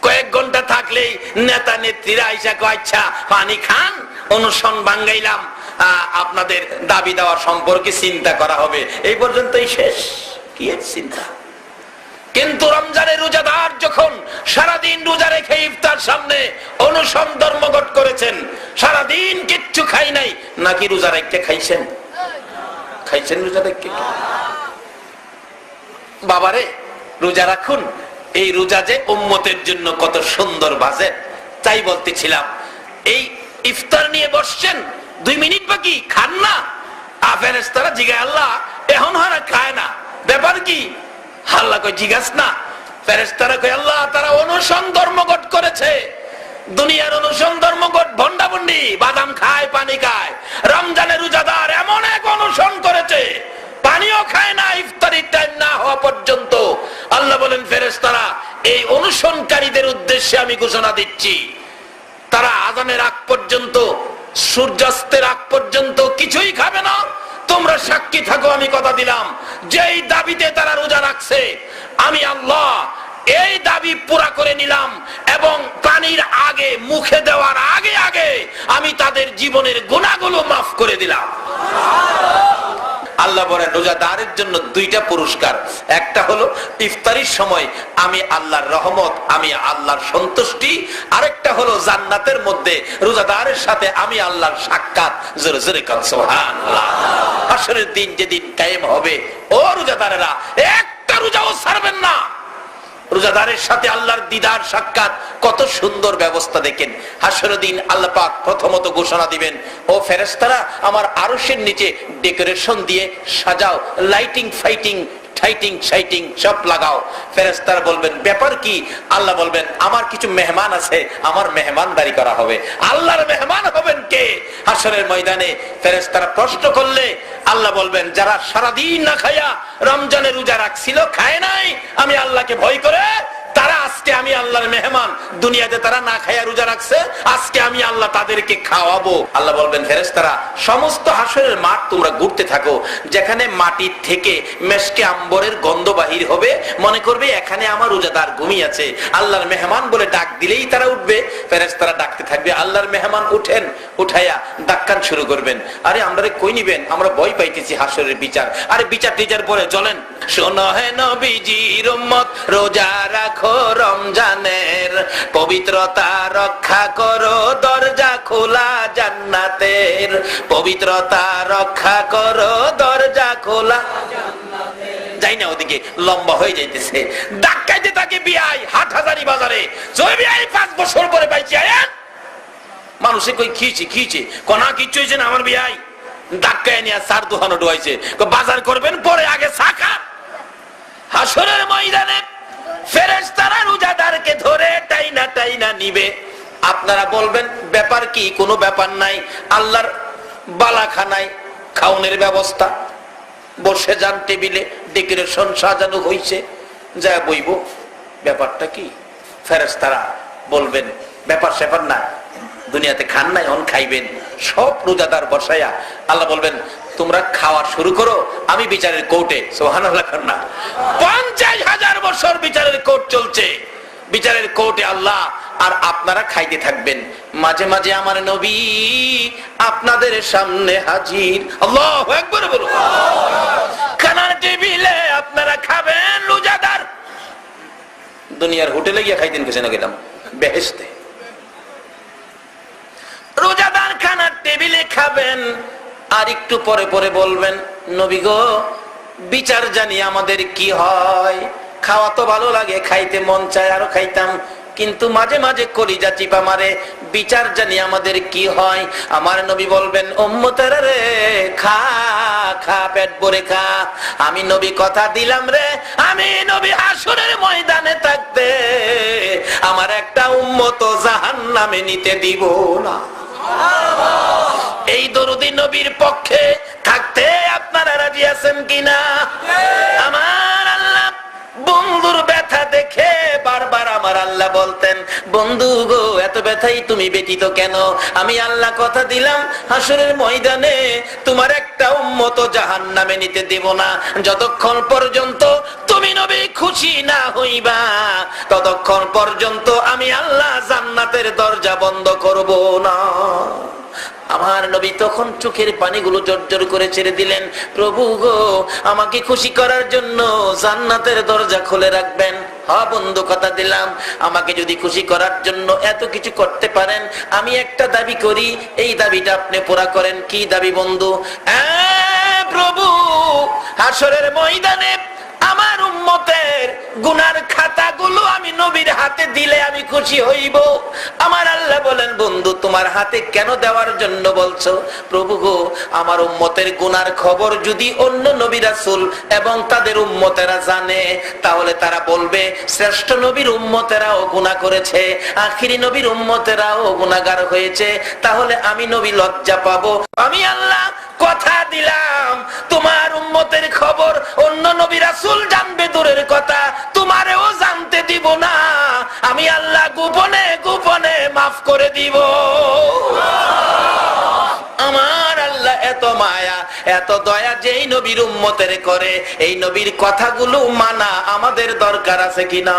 কয়েক ঘন্টা থাকলেই নেতা নেত্রীরা আইসা কয়, আচ্ছা পানি খান, অনুসরণ ভাঙ্গাইলাম, আপনাদের দাবি দেওয়া সম্পর্কে চিন্তা করা হবে। এই পর্যন্তই শেষ, কি এর চিন্তা? কিন্তু রমজানের রোজাদার যখন সারাদিন রোজা রেখে ইফতার সামনে অনুসরণ ধর্মঘট করেছেন, সারাদিন কিচ্ছু খাই নাই, নাকি রোজা রেখে খাইছেন? খাইছেন রোজা রেখে? বাবারে রোজা রাখুন, এই রোজা যে উম্মতের জন্য কত সুন্দর বাজেট। তাই বলতেছিলাম, এই ইফতার নিয়ে বসছেন, 2 মিনিট বাকি, খান না। ফেরেশতারা জিজ্ঞাসা, আল্লাহ এখন হারা খায় না, ব্যাপার কি? আল্লাহ কই জিজ্ঞাস না। ফেরেশতারা কই, আল্লাহ তারা অনুসরণ ধর্মঘট করেছে, দুনিয়ার অনুসরণ ধর্মঘট, ভন্ডাভন্ডি, বাদাম খায়, পানি খায়। রমজানের রোজাদার এমন এক অনুসরণ করেছে, পানিও খায় না ইফতারির টাইম না হওয়া পর্যন্ত। আল্লাহ বলেন, ফেরেশতারা এই অনুসরণকারীদের উদ্দেশ্যে আমি ঘোষণা দিচ্ছি, তারা আযানের আগ পর্যন্ত, সূর্যাস্তের আগ পর্যন্ত কিছুই খাবে না। তোমরা সাক্ষী থাকো, আমি কথা দিলাম, যেই দাবিতে তারা রোজা রাখছে, আমি আল্লাহ এই দাবি পুরা করে নিলাম এবং পানির আগে, মুখে দেওয়ার আগে আগে আমি তাদের জীবনের গুনাহগুলো মাফ করে দিলাম। আল্লাহ বলেন, রোজাদারের জন্য 2টা পুরস্কার। একটা হলো ইফতারির সময় আমি আল্লাহর রহমত, আমি আল্লাহর সন্তুষ্টি। আরেকটা হলো জান্নাতের মধ্যে রোজাদারের সাথে আমি আল্লাহর সাক্ষাৎ। জোরে জোরে কান সুবহানাল্লাহ। হাশরের দিন যেদিন কায়েম হবে, ও রোজাদারেরা একটা রোজাও ছাড়বেন না। রোজাদারের সাথে আল্লাহর দিদার সাক্ষাৎ, কত সুন্দর ব্যবস্থা দেখেন। হাশরের দিন আল্লাহ পাক প্রথমত ঘোষণা দিবেন, ও ফেরেশতারা আমার আরশের নিচে ডেকোরেশন দিয়ে সাজাও, লাইটিং ফাইটিং ঠাইটিং শাইটিং সব লাগাও। ফেরেশতারা বলবেন, ব্যাপার কি? আল্লাহ বলবেন, আমার কিছু মেহমান আছে, আমার মেহমানদারি করা হবে। আল্লাহর মেহমান হবেন কে? হাশরের ময়দানে ফেরেশতারা প্রশ্ন করলে আল্লাহ বলবেন, যারা সারাদিন না খায়া রমজানের রোজা রাখছিল, খায় নাই আমি আল্লাহকে ভয় করে, তারা আজকে আমি আল্লাহর মেহমান। দুনিয়াতে তারা না খায়া রোজা রাখছে, আজকে আমি আল্লাহ তাদেরকে খাওয়াবো। আল্লাহ বলবেন, ফেরেশতারা সমস্ত হাশরের মাঠ তোমরা ঘুরতে থাকো, যেখানে মাটির থেকে মেশকে আম্বরের গন্ধ বাহির হবে, মনে করবে এখানে আমার রোজাদার ঘুমিয়ে আছে। আল্লাহর মেহমান বলে ডাক দিলেই তারা উঠবে। ফেরেশতারা ডাকতে থাকবে, আল্লাহর মেহমান উঠেন, উঠাইয়া ডাক্কান শুরু করবেন। আরে আমরা কই নিবেন, আমরা ভয় পাইতেছি হাশরের বিচার। আরে বিচার টিচার পরে চলেন। শোনো হে নবীজির উম্মত, রোজা রাখো রমজানের, পবিত্রতা রক্ষা করো, দরজা খোলা জান্নাতের। পবিত্রতা রক্ষা করো, দরজা খোলা। যাই না, ওদিকে লম্বা হয়ে যাইতেছে। ডাক্কাইতে থাকে বিআই হাটহাজারি বাজারে, জয় বিআই 5 বছর পরে পাইছি। আয়ান মানুষে কই খিয়েছে কোনা কিচ্ছু হয়েছে না, আমার বিআই ডাক্কায় নিয়ে 4 দোকানে ডুয়াইছে। বাজার করবেন পরে, আগে শাখা। হাশরের ময়দানে ফেরেশতারা রোজাদারকে ধরে টাইনা নিবে। আপনারা বলবেন, ব্যাপার কি? কোনো ব্যাপার নাই, আল্লাহর বালাখানায় খাওনের ব্যবস্থা, বসে যান টেবিলে, ডেকোরেশন সাজানো হইছে, যা বইব। ব্যাপারটা কি? ফেরেশতারা বলবেন, ব্যাপার স্যাপার না, দুনিয়াতে খান নাই, অন খাইবেন। সব রোজাদার বসায়া আল্লাহ বলবেন, তোমরা খাওয়া শুরু করো, আমি বিচারের কোর্টে। সুবহানাল্লাহ। 50,000 বছর বিচারের কোর্ট চলছে। বিচারের কোর্টে আল্লাহ আর আপনারা খাইতে থাকবেন। মাঝে মাঝে আমার নবী আপনাদের সামনে হাজির। আল্লাহু আকবার বলো। খানার টেবিলে আপনারা খাবেন, রোজাদার। দুনিয়ার হোটেলে গিয়ে খাইতেন কিছু না, গেলাম বেহেশতে। রোজাদার খানার টেবিলে খাবেন, আর একটু পরে পরে বলবেন, নবী গো বিচার জানি আমাদের কি হয়। খাওয়া তো ভালো লাগে, খাইতে মন চায়, আরো খাইতাম, কিন্তু মাঝে মাঝে কলিজা চিপা মারে। বিচার জানি আমাদের কি হয়। আমার নবী বলবেন, উম্মতেরা রে, খা খা, পেট ভরে খা। আমি নবী কথা দিলাম রে, আমি নবী হাশরের ময়দানে থাকতে আমার একটা উম্মত জাহান্নামে নিতে দিব না। এই দরুদি নবীর পক্ষে থাকতে আপনারা রাজি আছেন কিনা? আমার আল্লাহ বন্ধুর ব্যথা দেখে বারবার আমার আল্লাহ বলতেন, বন্ধু গো এত ব্যথাই তুমি ব্যতীত কেন? আমি আল্লাহ কথা দিলাম, হাশরের ময়দানে তোমার একটা উম্মত জাহান্নামে নিতে দেব না। যতক্ষণ পর্যন্ত তুমি নবী খুশি না হইবা, ততক্ষণ পর্যন্ত আমি আল্লাহ জান্নাতের দরজা বন্ধ করব না। আমার নবী তখন চোখের পানিগুলো জর্জর করে ছেড়ে দিলেন, প্রভু গো আমাকে খুশি করার জন্য জান্নাতের দরজা খুলে রাখবেন। হ্যাঁ বন্ধু কথা দিলাম, আমাকে যদি খুশি করার জন্য এত কিছু করতে পারেন, আমি একটা দাবি করি, এই দাবিটা আপনি পুরা করেন। কি দাবি বন্ধু? প্রভু, হাসরের ময়দানে আমার উম্মতের গুনার খাতাগুলো আমি নবীর হাতে দিলে আমি খুশি হইব। আমার আল্লাহ বলেন, বন্ধু তোমার হাতে কেন দেওয়ার জন্য বলছো? প্রভু গো, আমার উম্মতের গুনার খবর যদি অন্য নবী রাসূল এবং তাদের উম্মতেরা জানে, তাহলে তারা বলবে শ্রেষ্ঠ নবীর উম্মতেরাও গুনাহ করেছে, আখিরি নবীর উম্মতেরাও গুনাহগার হয়েছে, তাহলে আমি নবী লজ্জা পাবো। আমি আল্লাহ কথা দিলাম, তোমার উম্মতের খবর অন্য নবী রাসূল জানবে দূরের কথা, তোমারেও জানতে দিব না। আমি আল্লাহ গোপনে গোপনে মাফ করে দিব। আমার আল্লাহ এত মায়া, এত দয়া যেই নবীর উম্মতের করে, এই নবীর কথাগুলো মানা আমাদের দরকার আছে কিনা?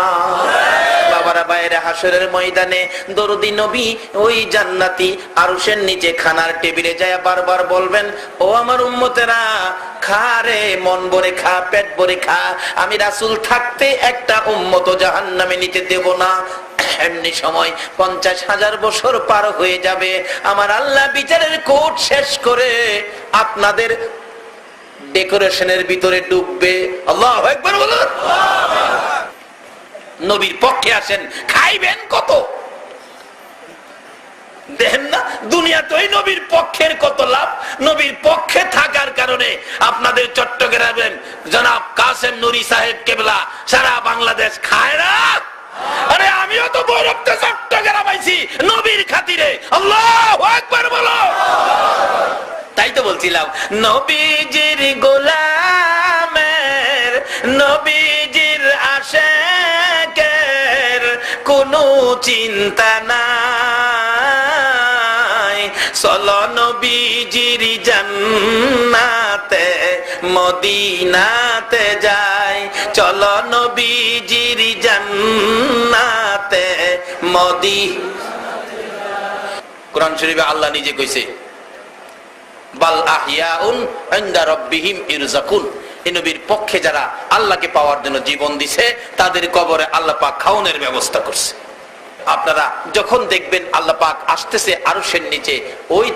বাবারা বাইরে হাসরের ময়দানে দরুদি নবী ওই জান্নাতি আরশের নিচে খানার টেবিলে যায় বারবার বলবেন, ও আমার উম্মতেরা খা রে, মন ভরে খা, পেট ভরে খা, আমি রাসূল থাকতে একটা উম্মত জাহান্নামে নিতে দেব না। এমনি সময় 50,000 বছর পার হয়ে যাবে, আমার আল্লাহ বিচারের কোর্ট শেষ করে আপনাদের ডেকোরেশনের ভিতরে ডুববে। আল্লাহু আকবার বলুন। নবীর পক্ষে আসেন, খাইবেন কত? দেখেন না দুনিয়াতেই নবীর পক্ষের কত লাভ। নবীর পক্ষে থাকার কারণে আপনাদের চট্টগ্রামের জনাব কাসেম নুরি সাহেব কেবলা সারা বাংলাদেশ খায় না। আরে আমিও তো গৌরবতে চট্টগ্রাম আইছি নবীর খাতিরে। আল্লাহু আকবার বলো। তাই তো বলছিলাম, নবীজির গোলামের, নবীজির আশিকের কোনো চিন্তা নাই, চলো নবীজির জান্নাতে মদিনাতে যাই, চলো নবীজির জান্নাতে কোরআন শরীফে আল্লাহ নিজে কইছে, বাল আহইয়াউন ইনদা রাব্বিহিম ইরযাকুন। এই নবীর পক্ষে যারা আল্লাহকে পাওয়ার জন্য জীবন দিছে, তাদের কবরে আল্লাহ পাক খাওয়ানোর ব্যবস্থা করছে। আপনারা যখন দেখবেন আল্লাহ পাক আসতেছে আরশের নিচে, ওই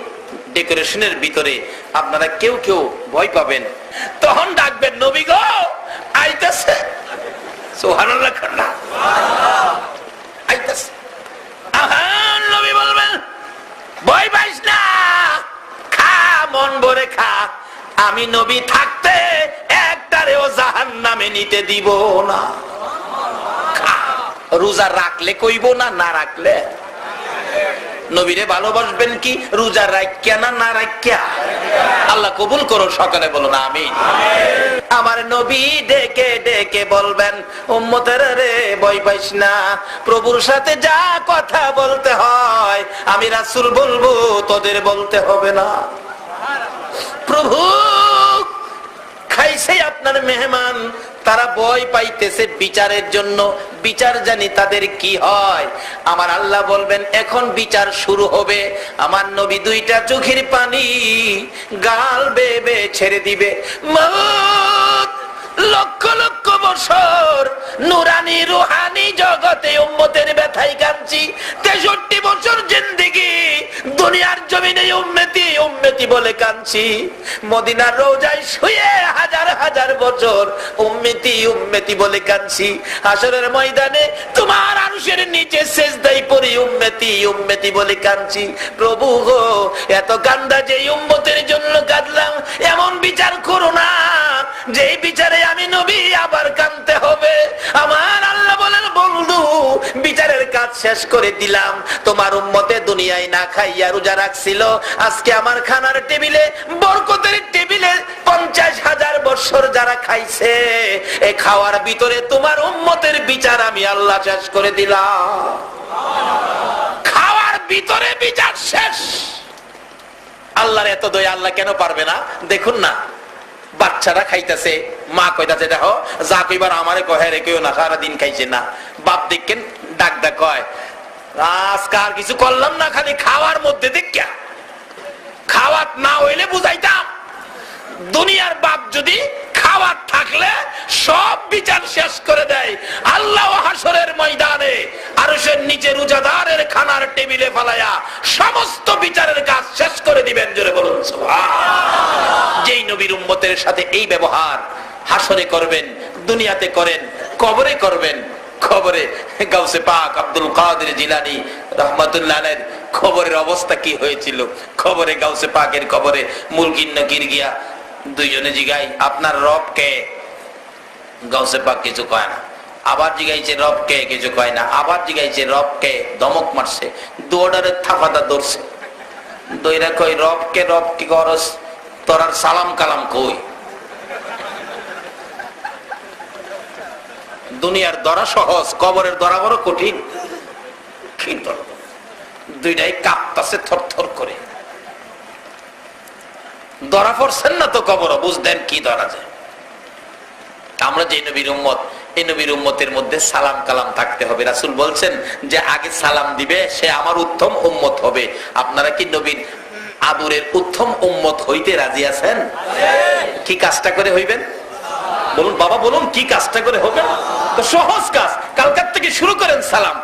ডেকোরেশনের ভিতরে আপনারা কেউ কেউ ভয় পাবেন, তখন ডাকবেন, নবী গো আইতাছে। সুবহানাল্লাহ না আইতাছে। আহান নবী বলবেন, ভয় পাইস না, খা মন ভরে খা, আমি নবী থাকতে একটারেও জাহান্নামে নিতে দিব না। রোজা রাখলে কইব না, না রাখলে? নবীরে ভালোবাসবেন কি রোজা রাখিয়া না না রাখিয়া? আল্লাহ কবুল করো, সকালে বলুন আমিন। আমার নবী ডেকে ডেকে বলবেন, উম্মতেরা রে ভয় পাইস না, প্রভুর সাথে যা কথা বলতে হয় আমি রাসূল বলবো, তোদের বলতে হবে না। প্রভু খাইছে আপনার মেহমান, তারা ভয় পাইতেছে বিচারের জন্য, বিচার জানি তাদের কি হয়। আমার আল্লাহ বলবেন, এখন বিচার শুরু হবে। আমার নবী দুইটা চোখের পানি গাল বেয়ে বেয়ে ছেড়ে দিবে। মওত লক্ষ লক্ষ বছর নুরানি রুহানি জগতে উম্মতের ব্যথায় কাঁদছি, 63 বছর জিন্দেগি দুনিয়ার জমিনে উম্মতি উম্মতি বলে কাঁদছি, মদিনার রওজায় শুয়ে হাজার হাজার বছর উম্মতি উম্মতি বলে কাঁদছি, হাসরের ময়দানে তোমার আরশের নিচে সিজদায় পড়ে উম্মতি উম্মতি বলে কাঁদছি। প্রভু গো, এত কান্দা যে উম্মতের জন্য কাঁদলাম, এমন বিচার করো না যেই বিচারে আমি নবী আবার কাঁদতে হবে। আমার আল্লাহ বলেন, বন্ধু বিচারের কাজ শেষ করে দিলাম, তোমার উম্মতে দুনিয়ায় না খাইয়া রোজা রাখছিল, আজকে আমার খানার টেবিলে, বরকতের টেবিলে 50,000 বছর যারা খাইছে, এই খাওয়ার ভিতরে তোমার উম্মতের বিচার আমি আল্লাহ শেষ করে দিলাম। খাওয়ার ভিতরে বিচার শেষ। আল্লাহর এত দয়া, আল্লাহ কেন পারবে না? দেখুন না, বাচ্চারা খাইতেছে, মা কইতাছে দেখো যা কইবার আমারে কহে রে কেউ না, সারাদিন খাইছে না। বাপ দেখেন ডাক ডাক কয়, আজকে আর কিছু করলাম না, খালি খাওয়ার মধ্যে দেখিয়া, খাওয়াত না হইলে বুঝাইতাম। দুনিয়ার বাপ যদি খাওয়ার থাকলে সব বিচার শেষ করে দেয়, আল্লাহ হাসরের ময়দানে আরশের নিচে রোজাদারের খানার টেবিলে ফালায়া সমস্ত বিচারের কাজ শেষ করে দিবেন। জোরে বলুন সুবহানাল্লাহ। যেই নবীর উম্মতের সাথে এই ব্যবহার হাসরে করবেন, দুনিয়াতে করেন, কবরে করবেন। খবরে গাউসে পাক আব্দুল কাদের জিলানী রাহমাতুল্লাহ আলাইহির খবরের অবস্থা কি হয়েছিল। খবরে গাউসে পাকের খবরে মুলকিন নকির গিয়া দুইজনে জিগাই আপনার রব কে? গাউসে পাক কিছু কয় না। আবার জিগাইছে রব কে? কিছু কয় না। আবার জিগাইছে রব কে? ধমক মারছে, দৌড়ারে থাপাদা দৌড়ছে। দইরা কই রব কে? রব কি করস? তোরার সালাম কালাম কই? দুনিয়ার দরা সহজ, কবরের দরা বড় কঠিন। দুইটাই কাঁপতাছে থরথর করে। ধরা পড়ছেন না তো কবর, বুঝতেন কি ধরা যায়। আমরা যে নবীর উম্মত, এই নবীর উম্মতের মধ্যে সালাম কালাম থাকতে হবে। রাসূল বলছেন যে আগে সালাম দিবে সে আমার উত্তম উম্মত হবে। আপনারা কি নবীর আদরের উত্তম উম্মত হইতে রাজি আছেন? কি কাজটা করে হইবেন বলুন বাবা, বলুন কি কাজটা করে হবে? তো সহজ কাজ, কালকার থেকে শুরু করেন সালাম।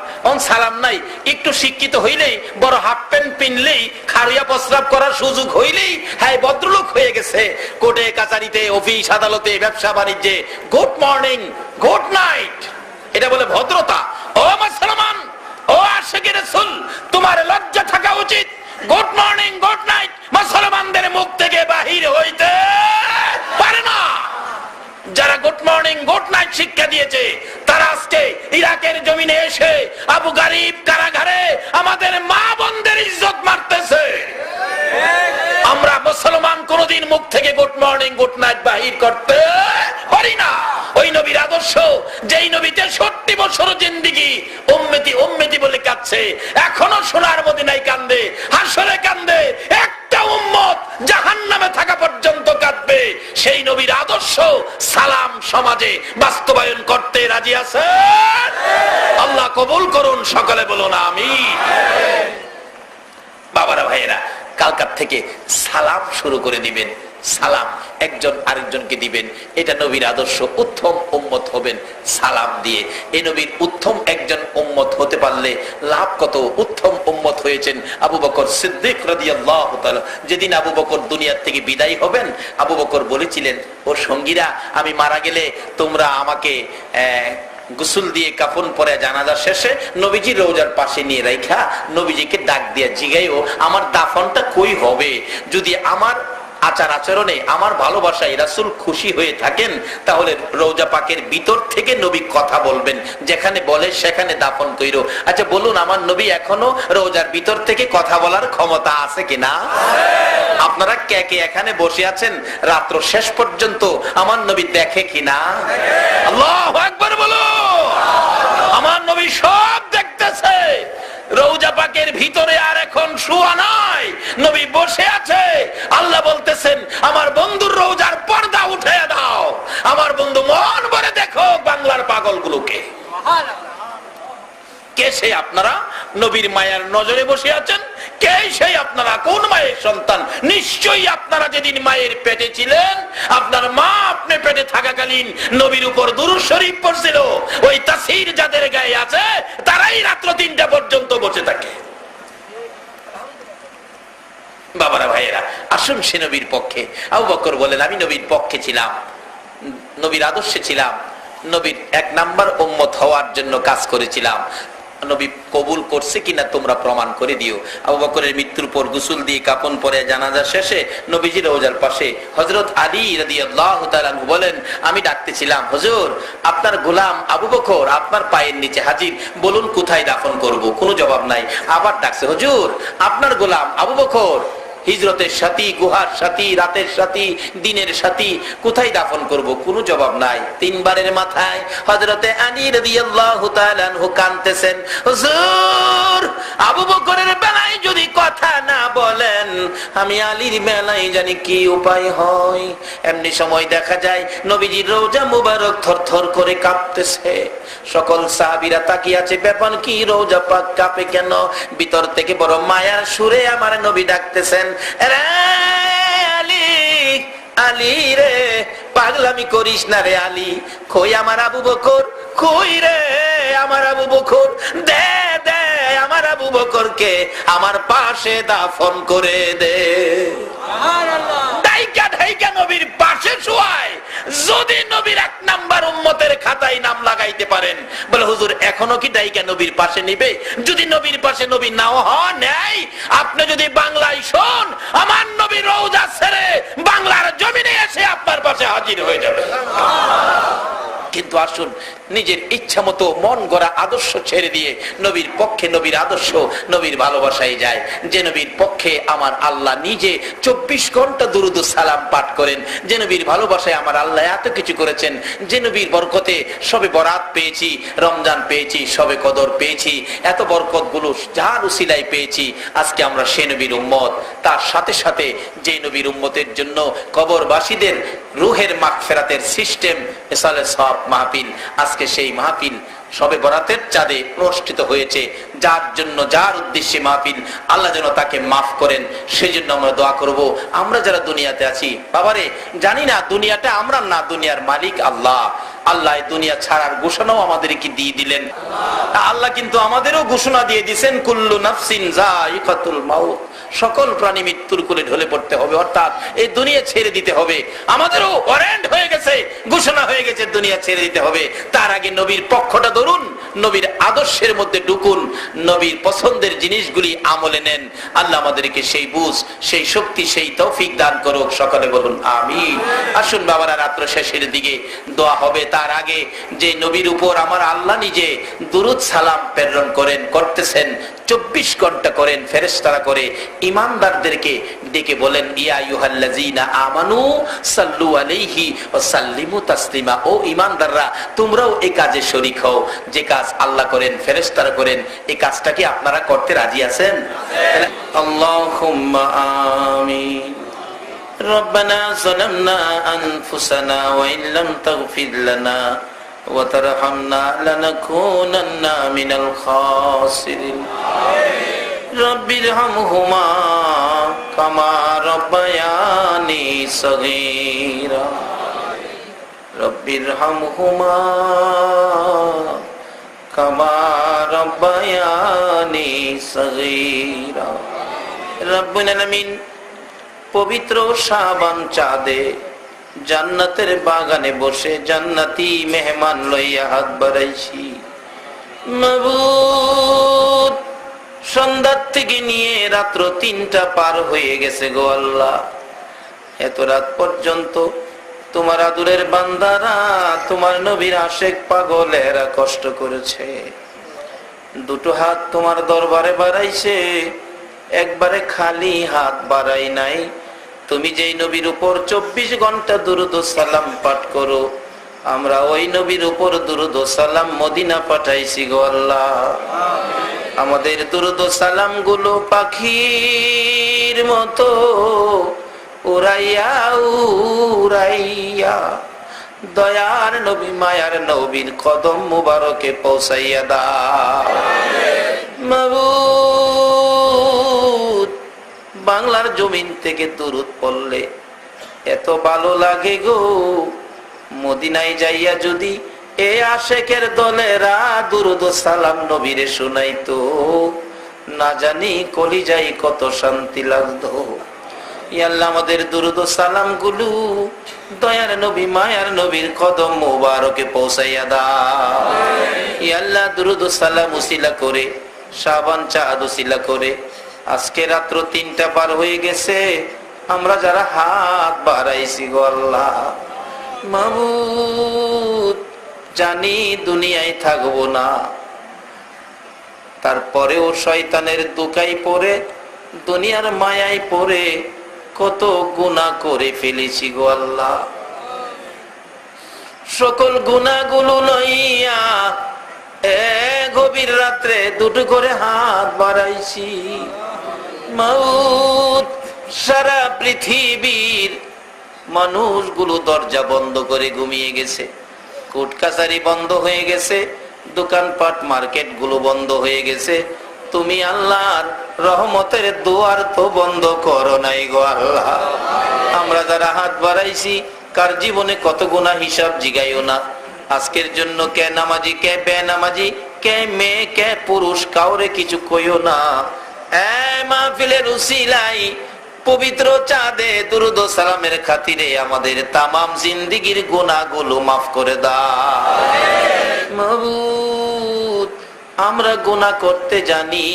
সালাম নাই, একটু শিক্ষিত হইলেই, বড় হাফ প্যান্ট পিনলেই, খাড়িয়া প্রস্রাব করার সুযোগ হইলেই হ্যাঁ ভদ্রলোক হয়ে গেছে। কোর্টে কাচারিতে, অফিস আদালতে, ব্যবসা বাণিজ্যে গুড মর্নিং, গুড নাইট, এটা বলে ভদ্রতা। ও মুসলমান, ও আশিকে রাসূল, তোমার লজ্জা থাকা উচিত। গুড মর্নিং, গুড নাইট মুসলমানদের মুখ থেকে বাহির হইতে পারে না। যারা গুড মর্নিং গুড নাইট শিক্ষা দিয়েছে তারা আজকে ইরাকের জমিনে এসে আবু গারিব কারাগারে আমাদের মা বোনদের ইজ্জত মারতেছে। আমরা মুসলমান কোনদিন মুখ থেকে গুড মর্নিং গুড নাইট বাহির করতে পারি না। ওই নবীর আদর্শ, যেই নবী 63 বছর জিন্দেগি উম্মতি উম্মতি বলে কাঁদছে, এখনো সোনার মদিনায় কান্দে, হাসরে কান্দে, একটা উম্মত জাহান্নামে থাকা পর্যন্ত কাঁদবে। সেই নবীর আদর্শ সালাম সমাজে বাস্তবায়ন করতে রাজি আছেন? আল্লাহ কবুল করুন, সকলে বলুন আমিন। বাবারা ভাইয়েরা, কালকার থেকে সালাম শুরু করে দিবেন। সালাম একজন আরেকজনকে দিবেন। এটা নবীর আদর্শ। উত্তম উম্মত হবেন সালাম দিয়ে। এই নবীর উত্তম একজন উম্মত হতে পারলে লাভ কত। উত্তম উম্মত হয়েছেন আবু বকর সিদ্দিক রাদিয়াল্লাহু তাআলা। যেদিন আবু বকর দুনিয়ার থেকে বিদায় হবেন, আবু বকর বলেছিলেন, ও সঙ্গীরা, আমি মারা গেলে তোমরা আমাকে গোসল দিয়ে কাফন পরে জানাজা শেষে নবীজি রওজার পাশে নিয়ে রাখা নবীজিকে ডাক দিয়ে জিগাইও আমার দাফনটা কই হবে। যদি আমার আচার আচরণে, আমার ভালোবাসায় রাসূল খুশি হয়ে থাকেন, তাহলে রওজা পাকের ভিতর থেকে নবী কথা বলবেন, যেখানে বলে সেখানে দাফন কইরো। আচ্ছা বলুন, আমার নবী এখনো রওজার ভিতর থেকে কথা বলার ক্ষমতা আছে কিনা? আপনারা কে কে এখানে বসে আছেন রাত্র শেষ পর্যন্ত আমার নবী দেখে কিনা? আল্লাহু আকবার বলো। আমার নবী সব দেখতেছে। রওজা পাকের ভিতরে আর এখন শুয়া নাই, নবী বসে আছে। আল্লাহ বলতেছেন, আমার বন্ধুর রওজার পর্দা উঠিয়ে দাও। আমার বন্ধু মন ভরে দেখো বাংলার পাগলগুলোকে। কে সে আপনারা? নবীর মায়ের নজরে বসে আছেন। কে সেই আপনারা? কোন মায়ের সন্তান? নিশ্চয়ই আপনারা যেদিন মায়ের পেটে ছিলেন, আপনার মা আপনি পেটে থাকাকালীন নবীর উপর দুরূদ শরীফ পড়ছিল। ওই তাসির যাদের গায়ে আছে তারাই রাত্র 3টা পর্যন্ত বসে থাকে। বাবারা ভাইয়েরা, আসুন সে নবীর পক্ষে। আবু বকর বলেন, আমি নবীর পক্ষে ছিলাম, নবীর আদর্শে ছিলাম, নবীর 1 নাম্বার উম্মত হওয়ার জন্য কাজ করেছিলাম। নবী কবুল করছে কিনা তোমরা প্রমাণ করে দিও। আবু বকরের মৃত্যুর পর গোসল দিয়ে কাফন পরে জানাজা শেষে নবীজি রওজার পাশে হযরত আলী রাদিয়াল্লাহু তাআলা বলেন, আমি ডাকতেছিলাম, হুজুর আপনার গোলাম আবু বকর আপনার পায়ের নিচে হাজির, বলুন কোথায় দাফন করব? কোনো জবাব নাই। আবার ডাকছে, হুজুর আপনার গোলাম আবু বকর হিজরতের সাথী, গুহার সাথী, রাতের সাথী, দিনের সাথী, কোথায় দাফন করব? কোনো জবাব নাই। 3 বারের মাথায় হযরতে আলী রাদিয়াল্লাহু তাআলা আনহু কাঁদতেছেন, হুজুর আবু বকরের বেলায় যদি কথা না বলেন, আমি আলীর বেলায় জানি কি উপায় হয়। এমনি সময় দেখা যায় নবীজির রওজা মুবারক থরথর করে কাঁপতেছে। সকল সাহাবীরা তাকিয়ে আছে, ব্যাপার কি? রওজা পাক কাঁপে কেন? ভিতর থেকে বড় মায়ার সুরে আমার নবী ডাকতেছেন, আলী আলী রে, পাগলামি করিস না রে আলী। কই আমার আবু বকর? কই রে আমার আবু বকর? দে দে আবু বকরকে আমার পাশে দাফন করে দে। ডাইকা ডাইকা নবীর পাশে শোয়ায়। যদি নবীর 1 নাম্বার উম্মতের খাতায় নাম লাগাইতে পারেন, বলে হুজুর এখনো কি ডাইকা নবীর পাশে নিবে? যদি নবীর পাশে নবী নাও নেয়, আপনি যদি বাংলায় শোন, আমার নবীর রওজা ছেড়ে বাংলার জমিনে এসে আপনার পাশে হাজির হয়ে যাবে। কিন্তু আসুন, নিজের ইচ্ছা মতো মন গড়া আদর্শ ছেড়ে দিয়ে নবীর পক্ষে, নবীর আদর্শ, নবীর ভালোবাসায় যায়। যে নবীর পক্ষে আমার আল্লাহ নিজে 24 ঘন্টা দুরুদ ও সালাম পাঠ করেন, যে নবীর ভালোবাসায় আমার আল্লাহ এত কিছু করেছেন, যে নবীর বরকতে সবে বরাত পেয়েছি, রমজান পেয়েছি, সবে কদর পেয়েছি, এত বরকত গুলো যার উসিলায় পেয়েছি। আজকে আমরা সে নবীর উম্মত। তার সাথে সাথে যে নবীর উম্মতের জন্য কবরবাসীদের রুহের মাগফিরাতের সিস্টেম ইসালে সওয়াব মাহফিল, আজকে সেই মাহফিল সবে বরাতের চাঁদে অনুষ্ঠিত হয়েছে। যার জন্য, যার উদ্দেশ্যে মাহফিল, আল্লাহ যেন তাকে মাফ করেন, সেই জন্য আমরা দোয়া করব। আমরা যারা দুনিয়াতে আছি, বাবারে জানি না দুনিয়াটা আমরা না, দুনিয়ার মালিক আল্লাহ। আল্লাহ দুনিয়া ছাড়ার ঘোষণাও আমাদেরকে দিয়ে দিলেন। আল্লাহ কিন্তু আমাদেরও ঘোষণা দিয়ে দিয়েছেন, কুল্লু নাফসিন যায়িকাতুল মাউত, সকল প্রাণী মৃত্যুর কোলে ঢলে পড়তে হবে, অর্থাৎ এই দুনিয়া ছেড়ে দিতে হবে। আমাদেরও ওয়ারেন্ট হয়ে গেছে, ঘোষণা হয়ে গেছে, দুনিয়া ছেড়ে দিতে হবে। তার আগে নবীর পক্ষটা ধরুন, নবীর আদর্শের মধ্যে ঢুকুন, নবীর পছন্দের জিনিসগুলি আমলে নেন। আল্লাহ আমাদেরকে সেই বুঝ, সেই শক্তি, সেই তৌফিক দান করুক। সকলে বলুন আমিন। আসুন বাবারা, রাত্র শেষের দিকে দোয়া হবে। তার আগে যে নবীর উপর আমার আল্লাহ নিজে দুরুদ সালাম প্রেরণ করেন, করতেছেন, 24 ঘন্টা করেন, ফেরেশতারা করে, ঈমানদারদেরকে ডেকে বলেন, ইয়া আইয়ুহাল্লাযীনা আমানু সাল্লু আলাইহি ওয়া সাল্লিমু তাসলিমা। ও ঈমানদাররা, তোমরাও এই কাজে শরীক হও। যে কাজ আল্লাহ করেন, ফেরেশতারা করেন, এই কাজটা কি আপনারা করতে রাজি আছেন? আল্লাহুম্মা আমিন। রব্বানা যালামনা আনফুসানা ওয়া ইল্লাম তাগফির লানা ওয়া তারহামনা লানাকুনান্না মিনাল খাসিরিন। রব্বিরহামহুমা কামা রাব্বায়ানি সগীরা। রব্বিরহামহুমা কামা রাব্বায়ানি সগীরা। রব্বুল আলামিন, পবিত্র শাবান চাঁদে জান্নাতের বাগানে বসে জান্নাতি মেহমান লইয়া হাত বাড়াইছি। মাবুদ, সন্ধ্যার থেকে নিয়ে রাত্র 3টা পার হয়ে গেছে গো আল্লাহ। এত রাত পর্যন্ত তোমার আদুরের বান্দারা, তোমার নবীর আশেক পাগলেরা কষ্ট করেছে। 2টো হাত তোমার দরবারে বাড়াইছে, একবারে খালি হাত বাড়াই নাই। তুমি যেই নবীর উপর 24 ঘন্টা দুরুদ ও সালাম পাঠ করো, আমরা ওই নবীর উপর দুরুদ ও সালাম মদিনা পাঠাইছি গো আল্লাহ। আমাদের দুরুদ ও সালাম গুলো পাখির মতো উড়াইয়া উড়াইয়া দয়ার নবী, মায়ার নবীর কদম মুবারকে পৌঁছাইয়া দাও। মাবুদ, বাংলার জমিন থেকে দুরুদ পড়লে এত ভালো লাগে গো। মদিনায় যাইয়া যদি এ আশেকের দলেরা দুরুদ ও সালাম নবীরে শুনাইতো, না জানি কলিজায় কত শান্তি লাগতো। ইয়া আল্লাহ, আমাদের দুরুদ ও সালাম গুলো দয়ার নবী, মায়ার নবীর কদম মুবারকে পৌঁছাইয়া দাও। ইয়া আল্লাহ, দুরুদ ও সালাম উসিলা করে, শাবান চাঁদ উসিলা করে, আজকে রাত্র 3টা পার হয়ে গেছে, আমরা যারা হাত বাড়াইছি গো আল্লাহ। মাবুদ, জানি দুনিয়ায় থাকবো না, তারপরেও শয়তানের দুকাই পড়ে, দুনিয়ার মায়ায় পড়ে কত গুনাহ করে ফেলেছি গো আল্লাহ। সকল গুনাহগুলো লইয়া গভীর রাত্রে 2টো করে হাত বাড়াইছি। মাউত, সারা পৃথিবীর মানুষগুলো দরজা বন্ধ করে ঘুমিয়ে গেছে, কোর্ট কাছারি বন্ধ হয়ে গেছে, দোকানপাট মার্কেট গুলো বন্ধ হয়ে গেছে। তুমি আল্লাহর রহমতের দুয়ার তো বন্ধ করো নাই গো আল্লাহ। আমরা যারা হাত বাড়াইছি, কার জীবনে কত গুনাহ হিসাব জিগাইও না। আজকের জন্য কে নামাজি কে বেনামাজি কে মেয়ে কে পুরুষ কাউরে কিছু কইও না। মাহফিলের উসিলাই পবিত্র চাঁদে দুরূদ ও সালামের খাতিরে আমাদের তামাম জিন্দেগীর গুনাহগুলো মাফ করে দাও মাবুদ। আমরা গুনাহ করতে জানি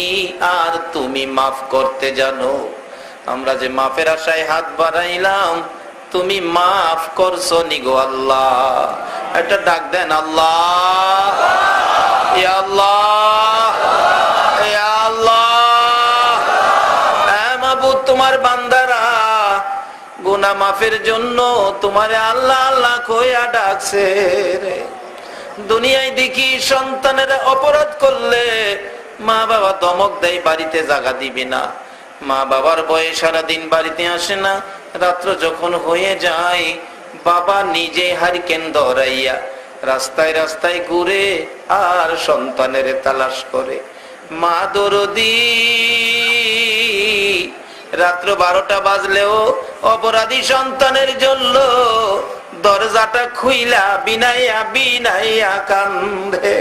আর তুমি মাফ করতে জানো। আমরা যে মাফের আশায় হাত বাড়াইলাম, তুমি মাফ করছো নি গো আল্লাহ। একটা ডাক দেন, আল্লাহ ইয়া আল্লাহ ইয়া আল্লাহ। মাবুদ, তোমার বান্দারা গুনাহ মাফের জন্য তোমারে আল্লাহ আল্লাহ কইয়া ডাকছে রে। দুনিয়ায় দেখি সন্তানের অপরাধ করলে মা বাবা ধমক দেয়, বাড়িতে জায়গা দিবি না। মা বাবার বয়ে সারাদিন বাড়িতে আসে না, রাত্র যখন হয়ে যায় বাবা নিজে হারিকেন ধরাইয়া রাস্তায় রাস্তায় ঘুরে আর সন্তানের তালাশ করে। মা দরদি রাত্র 12টা বাজলেও অপরাধী সন্তানের জন্য দরজাটা খুইলা বিনাইয়া বিনাইয়া কান্দে।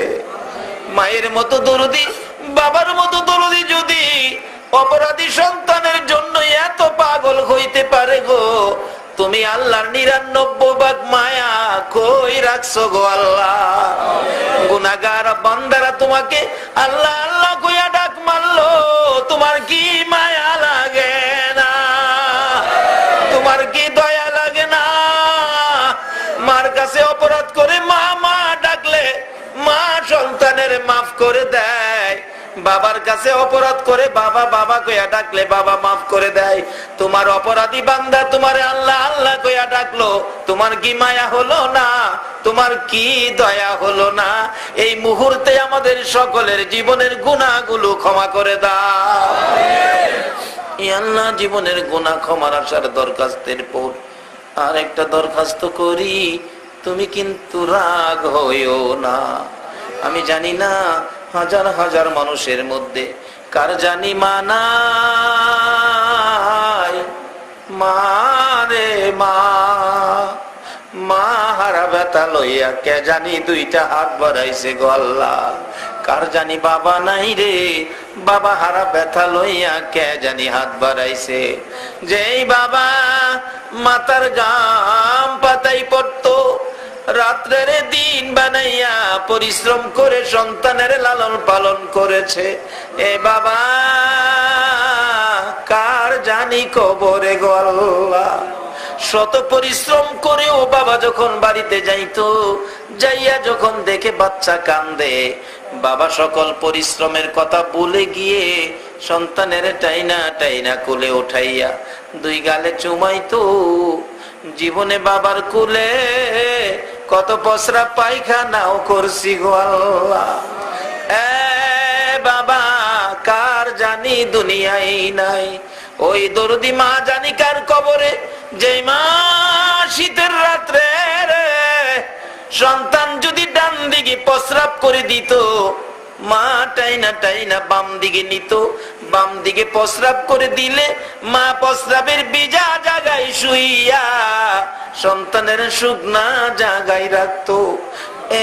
মায়ের মতো দরদি, বাবার মতো দরদি যদি অপরাধী সন্তানের জন্য এত পাগল হইতে পারে গো, তুমি আল্লাহর 99 ভাগ মায়া কই রাখছো গো আল্লাহ। গুনাহগার বান্দারা তোমাকে আল্লাহ আল্লাহ কইয়া ডাক মারলো, তোমার কি মায়া লাগে না? তোমার কি দয়া লাগে না? মার কাছে অপরাধ করে মা মা ডাকলে মা সন্তানের মাফ করে দেয়। বাবার কাছে অপরাধ করে বাবা বাবা কইয়া ডাকলে বাবা মাফ করে দেয়। তোমার অপরাধী বান্দা তোমার আল্লাহ আল্লাহ কইয়া ডাকলো, তোমার কি মায়া হলো না? তোমার কি দয়া হলো না? এই মুহূর্তে আমাদের সকলের জীবনের গুনাহগুলো ক্ষমা করে দাও আল্লাহ। জীবনের গুনাহ ক্ষমার আসার দরখাস্তের পর আর একটা দরখাস্ত করি, তুমি কিন্তু রাগ হইও না। আমি জানি না হাজার হাজার মানুষের মধ্যে কার জানি মা নাই। মা রে মা, মা হারা ব্যথা লইয়া কে জানি 2টা হাত বাড়াইছে গো আল্লাহ। কার জানি বাবা নাই রে, বাবা হারা ব্যথা লইয়া কে জানি হাত বাড়াইছে। যেই বাবা মাথার গাম পাতাই পড়তো, রাত্রের দিন বানাইয়া পরিশ্রম করে সন্তানের লালন পালন করেছে, এ বাবা কার জানি কবরে গো আল্লাহ। শত পরিশ্রম করে ও বাবা যখন বাড়িতে যাইতো, যাইয়া যখন দেখে বাচ্চা কান্দে, বাবা সকল পরিশ্রমের কথা ভুলে গিয়ে সন্তানের টাইনা টাইনা কোলে উঠাইয়া 2 গালে চুমাইতো। জীবনে বাবার কোলে কত পসরা পায়খানাও করছি গো আল্লাহ। বাবা কার জানি দুনিয়ায় নাই। ওই দরদি মা জানি কার কবরে, যে মা শীতের রাত্রে সন্তান যদি ডান দিকে প্রস্রাব করে দিত, মা টাইনা টাইনা বাম দিকে নিত। বাম দিকে প্রস্রাব করে দিলে মা প্রস্রাবের ভিজা জায়গায় শুইয়া সন্তানের শুকনা জায়গায় রাখতো।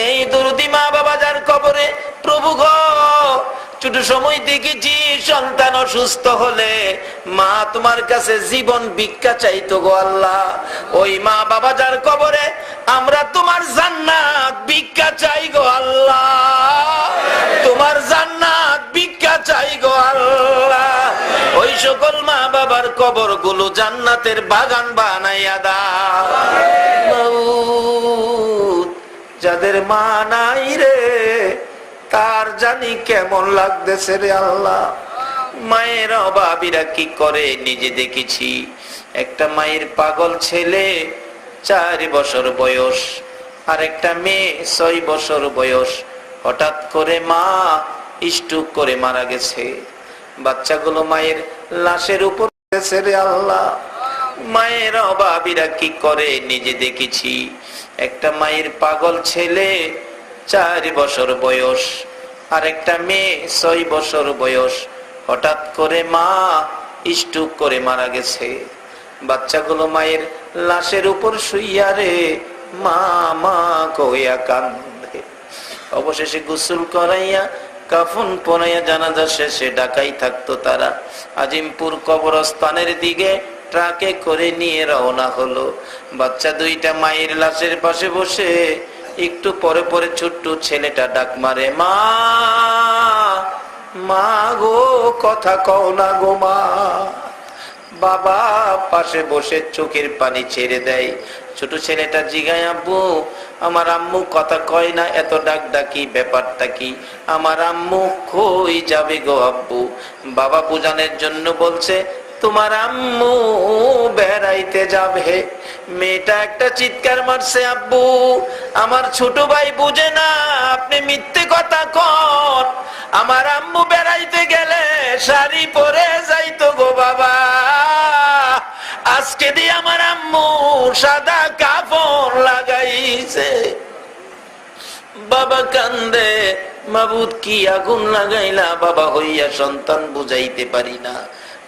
এই দরদি মা বাবা যার কবরে, প্রভু গো ছোট সময় দেখেছি সন্তান অসুস্থ হলে মা তোমার কাছে জীবন ভিক্ষা চাইতো গো আল্লাহ। ওই মা বাবা যার কবরে আমরা তোমার জান্নাত ভিক্ষা চাই গো আল্লাহ। তোমার জান্নাত ভিক্ষা চাই গো আল্লাহ। ওই সকল মা বাবার কবর গুলো জান্নাতের বাগান বানাইয়া দাও। যাদের মা নাই রে, তার জানি কেমন লাগতেছে রে আল্লাহ। মায়ের অভাবীরা কি করে নিজে দেখেছি। একটা মায়ের পাগল ছেলে 4 বছর বয়স, আর একটা মেয়ে 6 বছর বয়স। হঠাৎ করে মা স্ট্রোক করে মারা গেছে। বাচ্চাগুলো মায়ের লাশের উপর গেছে রে আল্লাহ। মায়ের অভাবীরা কি করে নিজে দেখেছি। একটা মায়ের পাগল ছেলে 4 বছর বয়স, আর একটা মেয়ে 6 বছর বয়স। হঠাৎ করে মা স্ট্রোক করে মারা গেছে। বাচ্চাগুলো মায়ের লাশের উপর শুইয়া রে মা মা কইয়া কান্দে। অবশেষে গোসল করাইয়া কাফন পরাইয়া জানাজা শেষে ঢাকায় থাকতো তারা। আজিমপুর কবরস্থানের দিকে ট্রাকে করে নিয়ে রওনা হলো। বাচ্চা দুইটা মায়ের লাশের পাশে বসে একটু পরে পরে ছোট্ট ছেলেটা ডাক মারে, মা মা গো, কথা কও না গো মা। বাবা পাশে বসে চোখের পানি ছেড়ে দেয়। ছোট ছেলেটা জিগায়, আব্বু আমার আম্মু কথা কয় না, এত ডাক ডাকি ব্যাপারটা কি? আমার আম্মু কই যাবে গো আব্বু? বাবা বুঝানোর জন্য বলছে, তোমার আম্মু বেড়াইতে যাবে। মেয়েটা একটা চিৎকার মারছে, আব্বু আমার ছোট ভাই বুঝে না, আপনি মিথ্যে কথা কন। আমার আম্মু বেড়াইতে গেলে শাড়ি পরে যাইতো গো বাবা, আজকে দিয়ে আমার আম্মু সাদা কাপড় লাগাইছে। বাবা কান্দে, মাবুদ কি আগুন লাগাইলা বাবা হইয়া, সন্তান বুঝাইতে পারি না।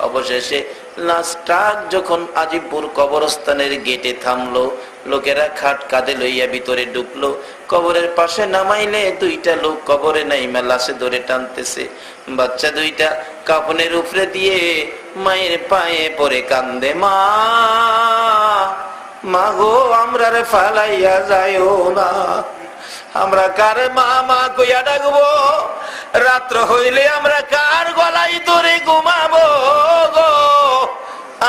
অবশেষে লাস্ট ট্রাক যখন আজিমপুর কবরস্থানের গেটে থামলো, লোকেরা খাট কাঁধে লইয়া ভিতরে ঢুকলো। কবরের পাশে নামাইলে দুইটা লোক কবরে নাইমা লাশে ধরে টানতেছে। বাচ্চা দুইটা কাফনের উপরে দিয়ে মায়ের পায়ে পড়ে কান্দে, মা মা গো, আমরা রে ফালাইয়া যাইও না। আমরা কার মা মা কইয়া ডাকবো? রাত্র হইলে আমরা কার গলায় ধরে ঘুমাবো গো?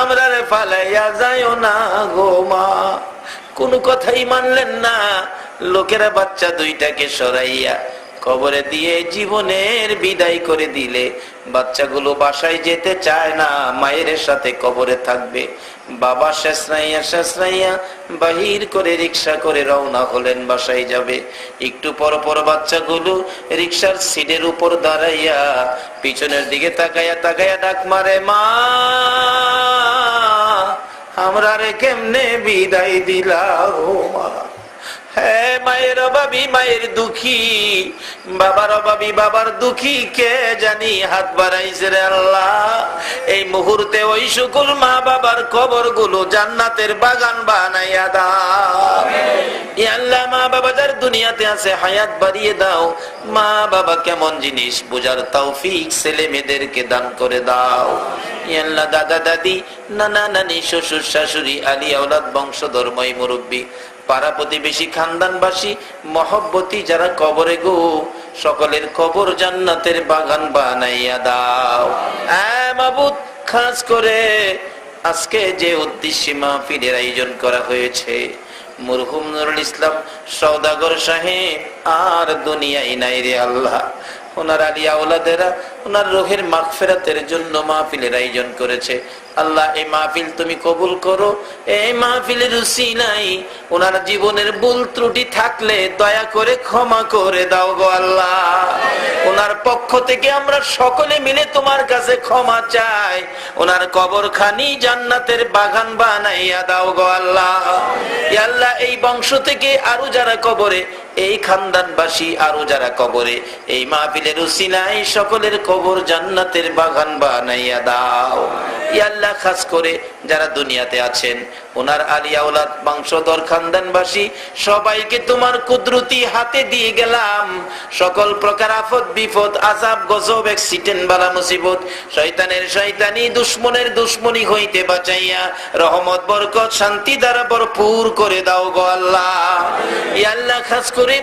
আমরা রে ফালাইয়া যাইও না গো মা। কোন কথাই মানলেন না। লোকেরা বাচ্চা দুইটাকে সরাইয়া কবরে দিয়ে জীবনের বিদায় করে দিলে। বাচ্চাগুলো বাসায় যেতে চায় না, মায়ের সাথে কবরে থাকবে। বাবা শেষরাইয়া বাহির করে রিক্সা করে রওনা হলেন, বাসায় যাবে। একটু পর পর বাচ্চাগুলো রিক্সার সিটের উপর দাঁড়াইয়া পিছনের দিকে তাকাইয়া তাকাইয়া ডাক মারে, মা আমরা রে কেমনে বিদায় দিলা ও মা। হ্যাঁ, মায়ের অভাবী মায়ের দুঃখী, বাবার অভাবী বাবার দুঃখী, কে জানি হাত বাড়াইছে রে আল্লাহ। এই মুহূর্তে ওই সকল মা বাবার কবর গুলো জান্নাতের বাগান বানাইয়া দাও। আল্লাহ, মা বাবা যার দুনিয়াতে আছে হায়াত বাড়িয়ে দাও। মা বাবা কেমন জিনিস বুঝার তৌফিক ছেলে মেয়েদেরকে দান করে দাও। আল্লাহ, দাদা দাদি, নানা নানি, শ্বশুর শাশুড়ি, আলী আওলাদ, বংশধর্মী মুরব্বী, পাড়া প্রতিবেশী, খানদানবাসী, মহব্বতী যারা কবরে গো, সকলের কবর জান্নাতের বাগান বানাইয়া দাও। মাবুদ, খাস করে আজকে যে উদ্দেশ্যে মাহফিলের আয়োজন করা হয়েছে, মরহুম নুরুল ইসলাম সওদাগর সাহেব আর দুনিয়ায় নাই রে আল্লাহ। ওনার আলী আওলাদেরা ওনার রোহের মাগফিরাতের জন্য মাহফিলের আয়োজন করেছে। আল্লাহ, এই মাহফিল তুমি কবুল করো। এই মাহফিলের উসিলাই ওনার জীবনের ভুল ত্রুটি থাকলে দয়া করে ক্ষমা করে দাও গো আল্লাহ। ওনার পক্ষ থেকে আমরা সকলে মিলে তোমার কাছে ক্ষমা চাই। ওনার কবরখানি জান্নাতের বাগান বানাইয়া দাও গো আল্লাহ। ইয়া আল্লাহ, এই বংশ থেকে আরো যারা কবরে, এই খানদানবাসী আরো যারা কবরে, এই মাহফিলের উসিলাই সকলের কবর জান্নাতের বাগান বানাইয়া দাও। ইয়া আল্লাহ, খাস করে যারা দুনিয়াতে আছেন, ওনার আলী আওলাদ, বংশধর, খানদানবাসী সবাইকে তোমার কুদরতি হাতে দিয়ে গেলাম। সকল প্রকার আফত বিপদ, আযাব গজব, অ্যাক্সিডেন্ট, বালা মুসিবত, শয়তানের শয়তানি, দুশমনের দুশমনি হইতে বাঁচাইয়া রহমত, বরকত, শান্তি দ্বারা ভরপুর করে দাও গো আল্লাহ। ইয়া আল্লাহ, খাস করে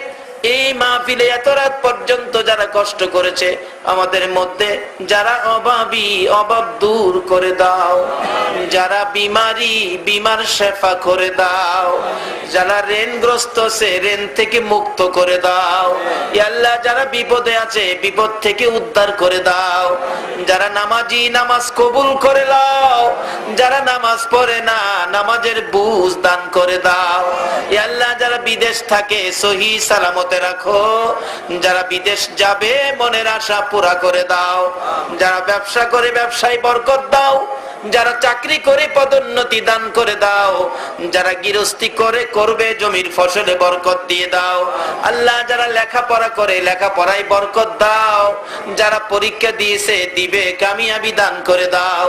এই মাহফিলে এত রাত পর্যন্ত যারা কষ্ট করেছে, আমাদের মধ্যে যারা অভাবী, অভাব দূর করে দাও। যারা বিমারি, বিমার শেফা করে দাও। যারা ঋণগ্রস্ত আছে, ঋণ থেকে মুক্ত করে দাও। ইয়া আল্লাহ, যারা বিপদে আছে, বিপদ থেকে উদ্ধার করে দাও। যারা নামাজি, নামাজ কবুল করে দাও। যারা নামাজ পড়ে না, নামাজের বুঝ দান করে দাও। ইয়া আল্লাহ, যারা বিদেশ থাকে সহি সালামতে রাখো। যারা বিদেশ যাবে মনের আশা পুরা করে দাও। যারা ব্যবসা করে ব্যবসায় বরকত দাও। যারা চাকরি করে পদোন্নতি দান করে দাও। যারা গৃহস্থী করে করবে জমির ফসলে বরকত দিয়ে দাও। আল্লাহ, যারা লেখাপড়া করে লেখাপড়ায় বরকত দাও। যারা পরীক্ষা দিয়েছে দিবে কামিয়াবি দান করে দাও।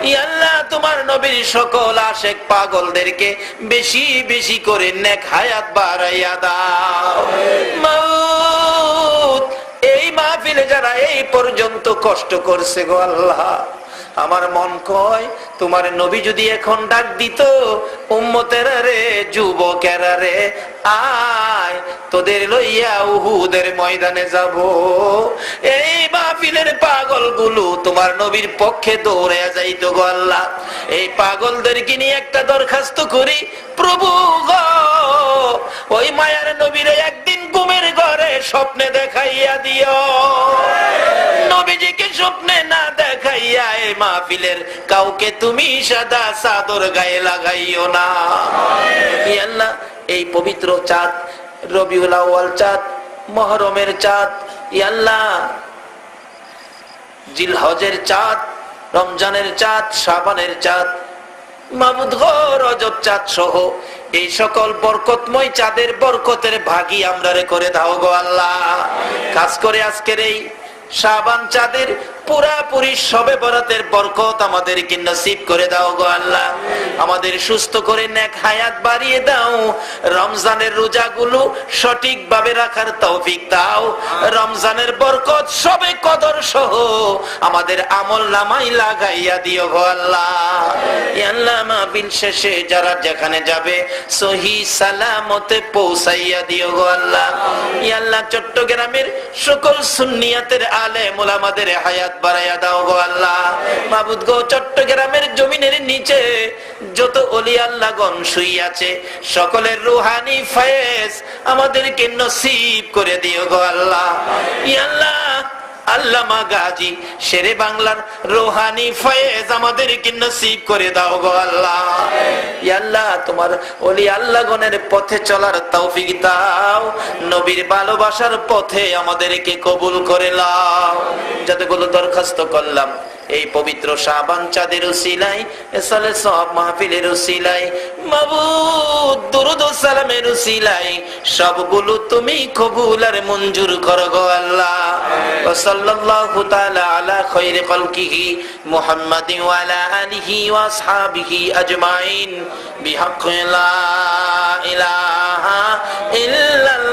ইয়া আল্লাহ, তোমার নবীর সকল আশেক পাগলদেরকে বেশি বেশি করে নেক হায়াত বাড়াইয়া দাও। এই মাহফিলে যারা এই পর্যন্ত কষ্ট করছে গো আল্লাহ, আমার মন কয় তোমার নবী যদি এখন ডাক দিত, উম্মতেরা রে, যুবকেরা রে, আয় তোদের লইয়া উহুদের ময়দানে যাব। এই মাহফিলের পাগলগুলো তোমার নবীর পক্ষে দৌড়ে যাইতো গো আল্লাহ। এই পাগলদেরকে নিয়ে একটা দরখাস্ত করি, প্রভু গো, ওই মায়ার নবীরে একদিন ঘুমের ঘরে স্বপ্নে দেখাইয়া দিও। নবীজিকে স্বপ্নে না দেখাইয়া এই মাহফিলের কাউকে তুমি সাদা চাদর গায়ে লাগাইও না। আল্লাহ, এই পবিত্র চাঁদ, রবিউল আউয়াল চাঁদ, মুহররমের চাঁদ, আল্লাহ জিলহজের চাঁদ, রমজানের চাঁদ, শাবানের চাঁদ, মাহমুদ গো রজব চাঁদ সহ এই সকল বরকতময় চাঁদের বরকতের ভাগী আমরা রে করে দাও গো আল্লাহ। খাস করে আজকের এই শাবান চাঁদের পুরাপুরি শবে বরাতের বরকত আমাদেরকে নসিব করে দাও গো আল্লাহ। আমাদের সুস্থ করে নেক হায়াত বাড়িয়ে দাও। রমজানের রোজাগুলো সঠিকভাবে রাখার তৌফিক দাও। রমজানের বরকত শবে কদর সহ আমাদের আমল নামাই লাগাইয়া দিও গো আল্লাহ। আল্লাহ, মাহফিল শেষে যারা যেখানে যাবে সহি সালামতে পৌঁছাইয়া দিও গো আল্লাহ। আল্লাহ, চট্টগ্রামের সকল সুন্নিয়াতের আলেম ওলামাদের হায়াত বাড়াইয়া দাও গো আল্লাহ। মাবুদ গো, চট্টগ্রামের জমিনের নিচে যত ওলি আল্লাহগণ শুই আছে, সকলের রুহানি ফয়েজ আমাদেরকে নসিব করে দিও গো আল্লাহ। আল্লাহ, আল্লামা গাজী শেরে বাংলার রুহানি ফয়েজ আমাদেরকে নসিব করে দাও গো আল্লাহ। আল্লাহ, তোমার ওলি আল্লাহগণের পথে চলার তৌফিক দাও। নবীর ভালোবাসার পথে আমাদেরকে কবুল করে নাও। যতগুলো দরখাস্ত করলাম এই পবিত্র শাবান চাঁদের উসিলায়, এসালে সব মাহফিলের উসিলায়, মাবুদ দুরুদ ও সালামের উসিলায় সবগুলো তুমি কবুল আর মঞ্জুর করো গো আল্লাহ। ওয়া সাল্লাল্লাহু তাআলা আলা খায়রি খালকিহি মুহাম্মাদিন ওয়া আলা আলিহি ওয়া আসহাবিহি আজমাইন বিহাক্কি লা ইলাহা ইল্লাল্লাহ।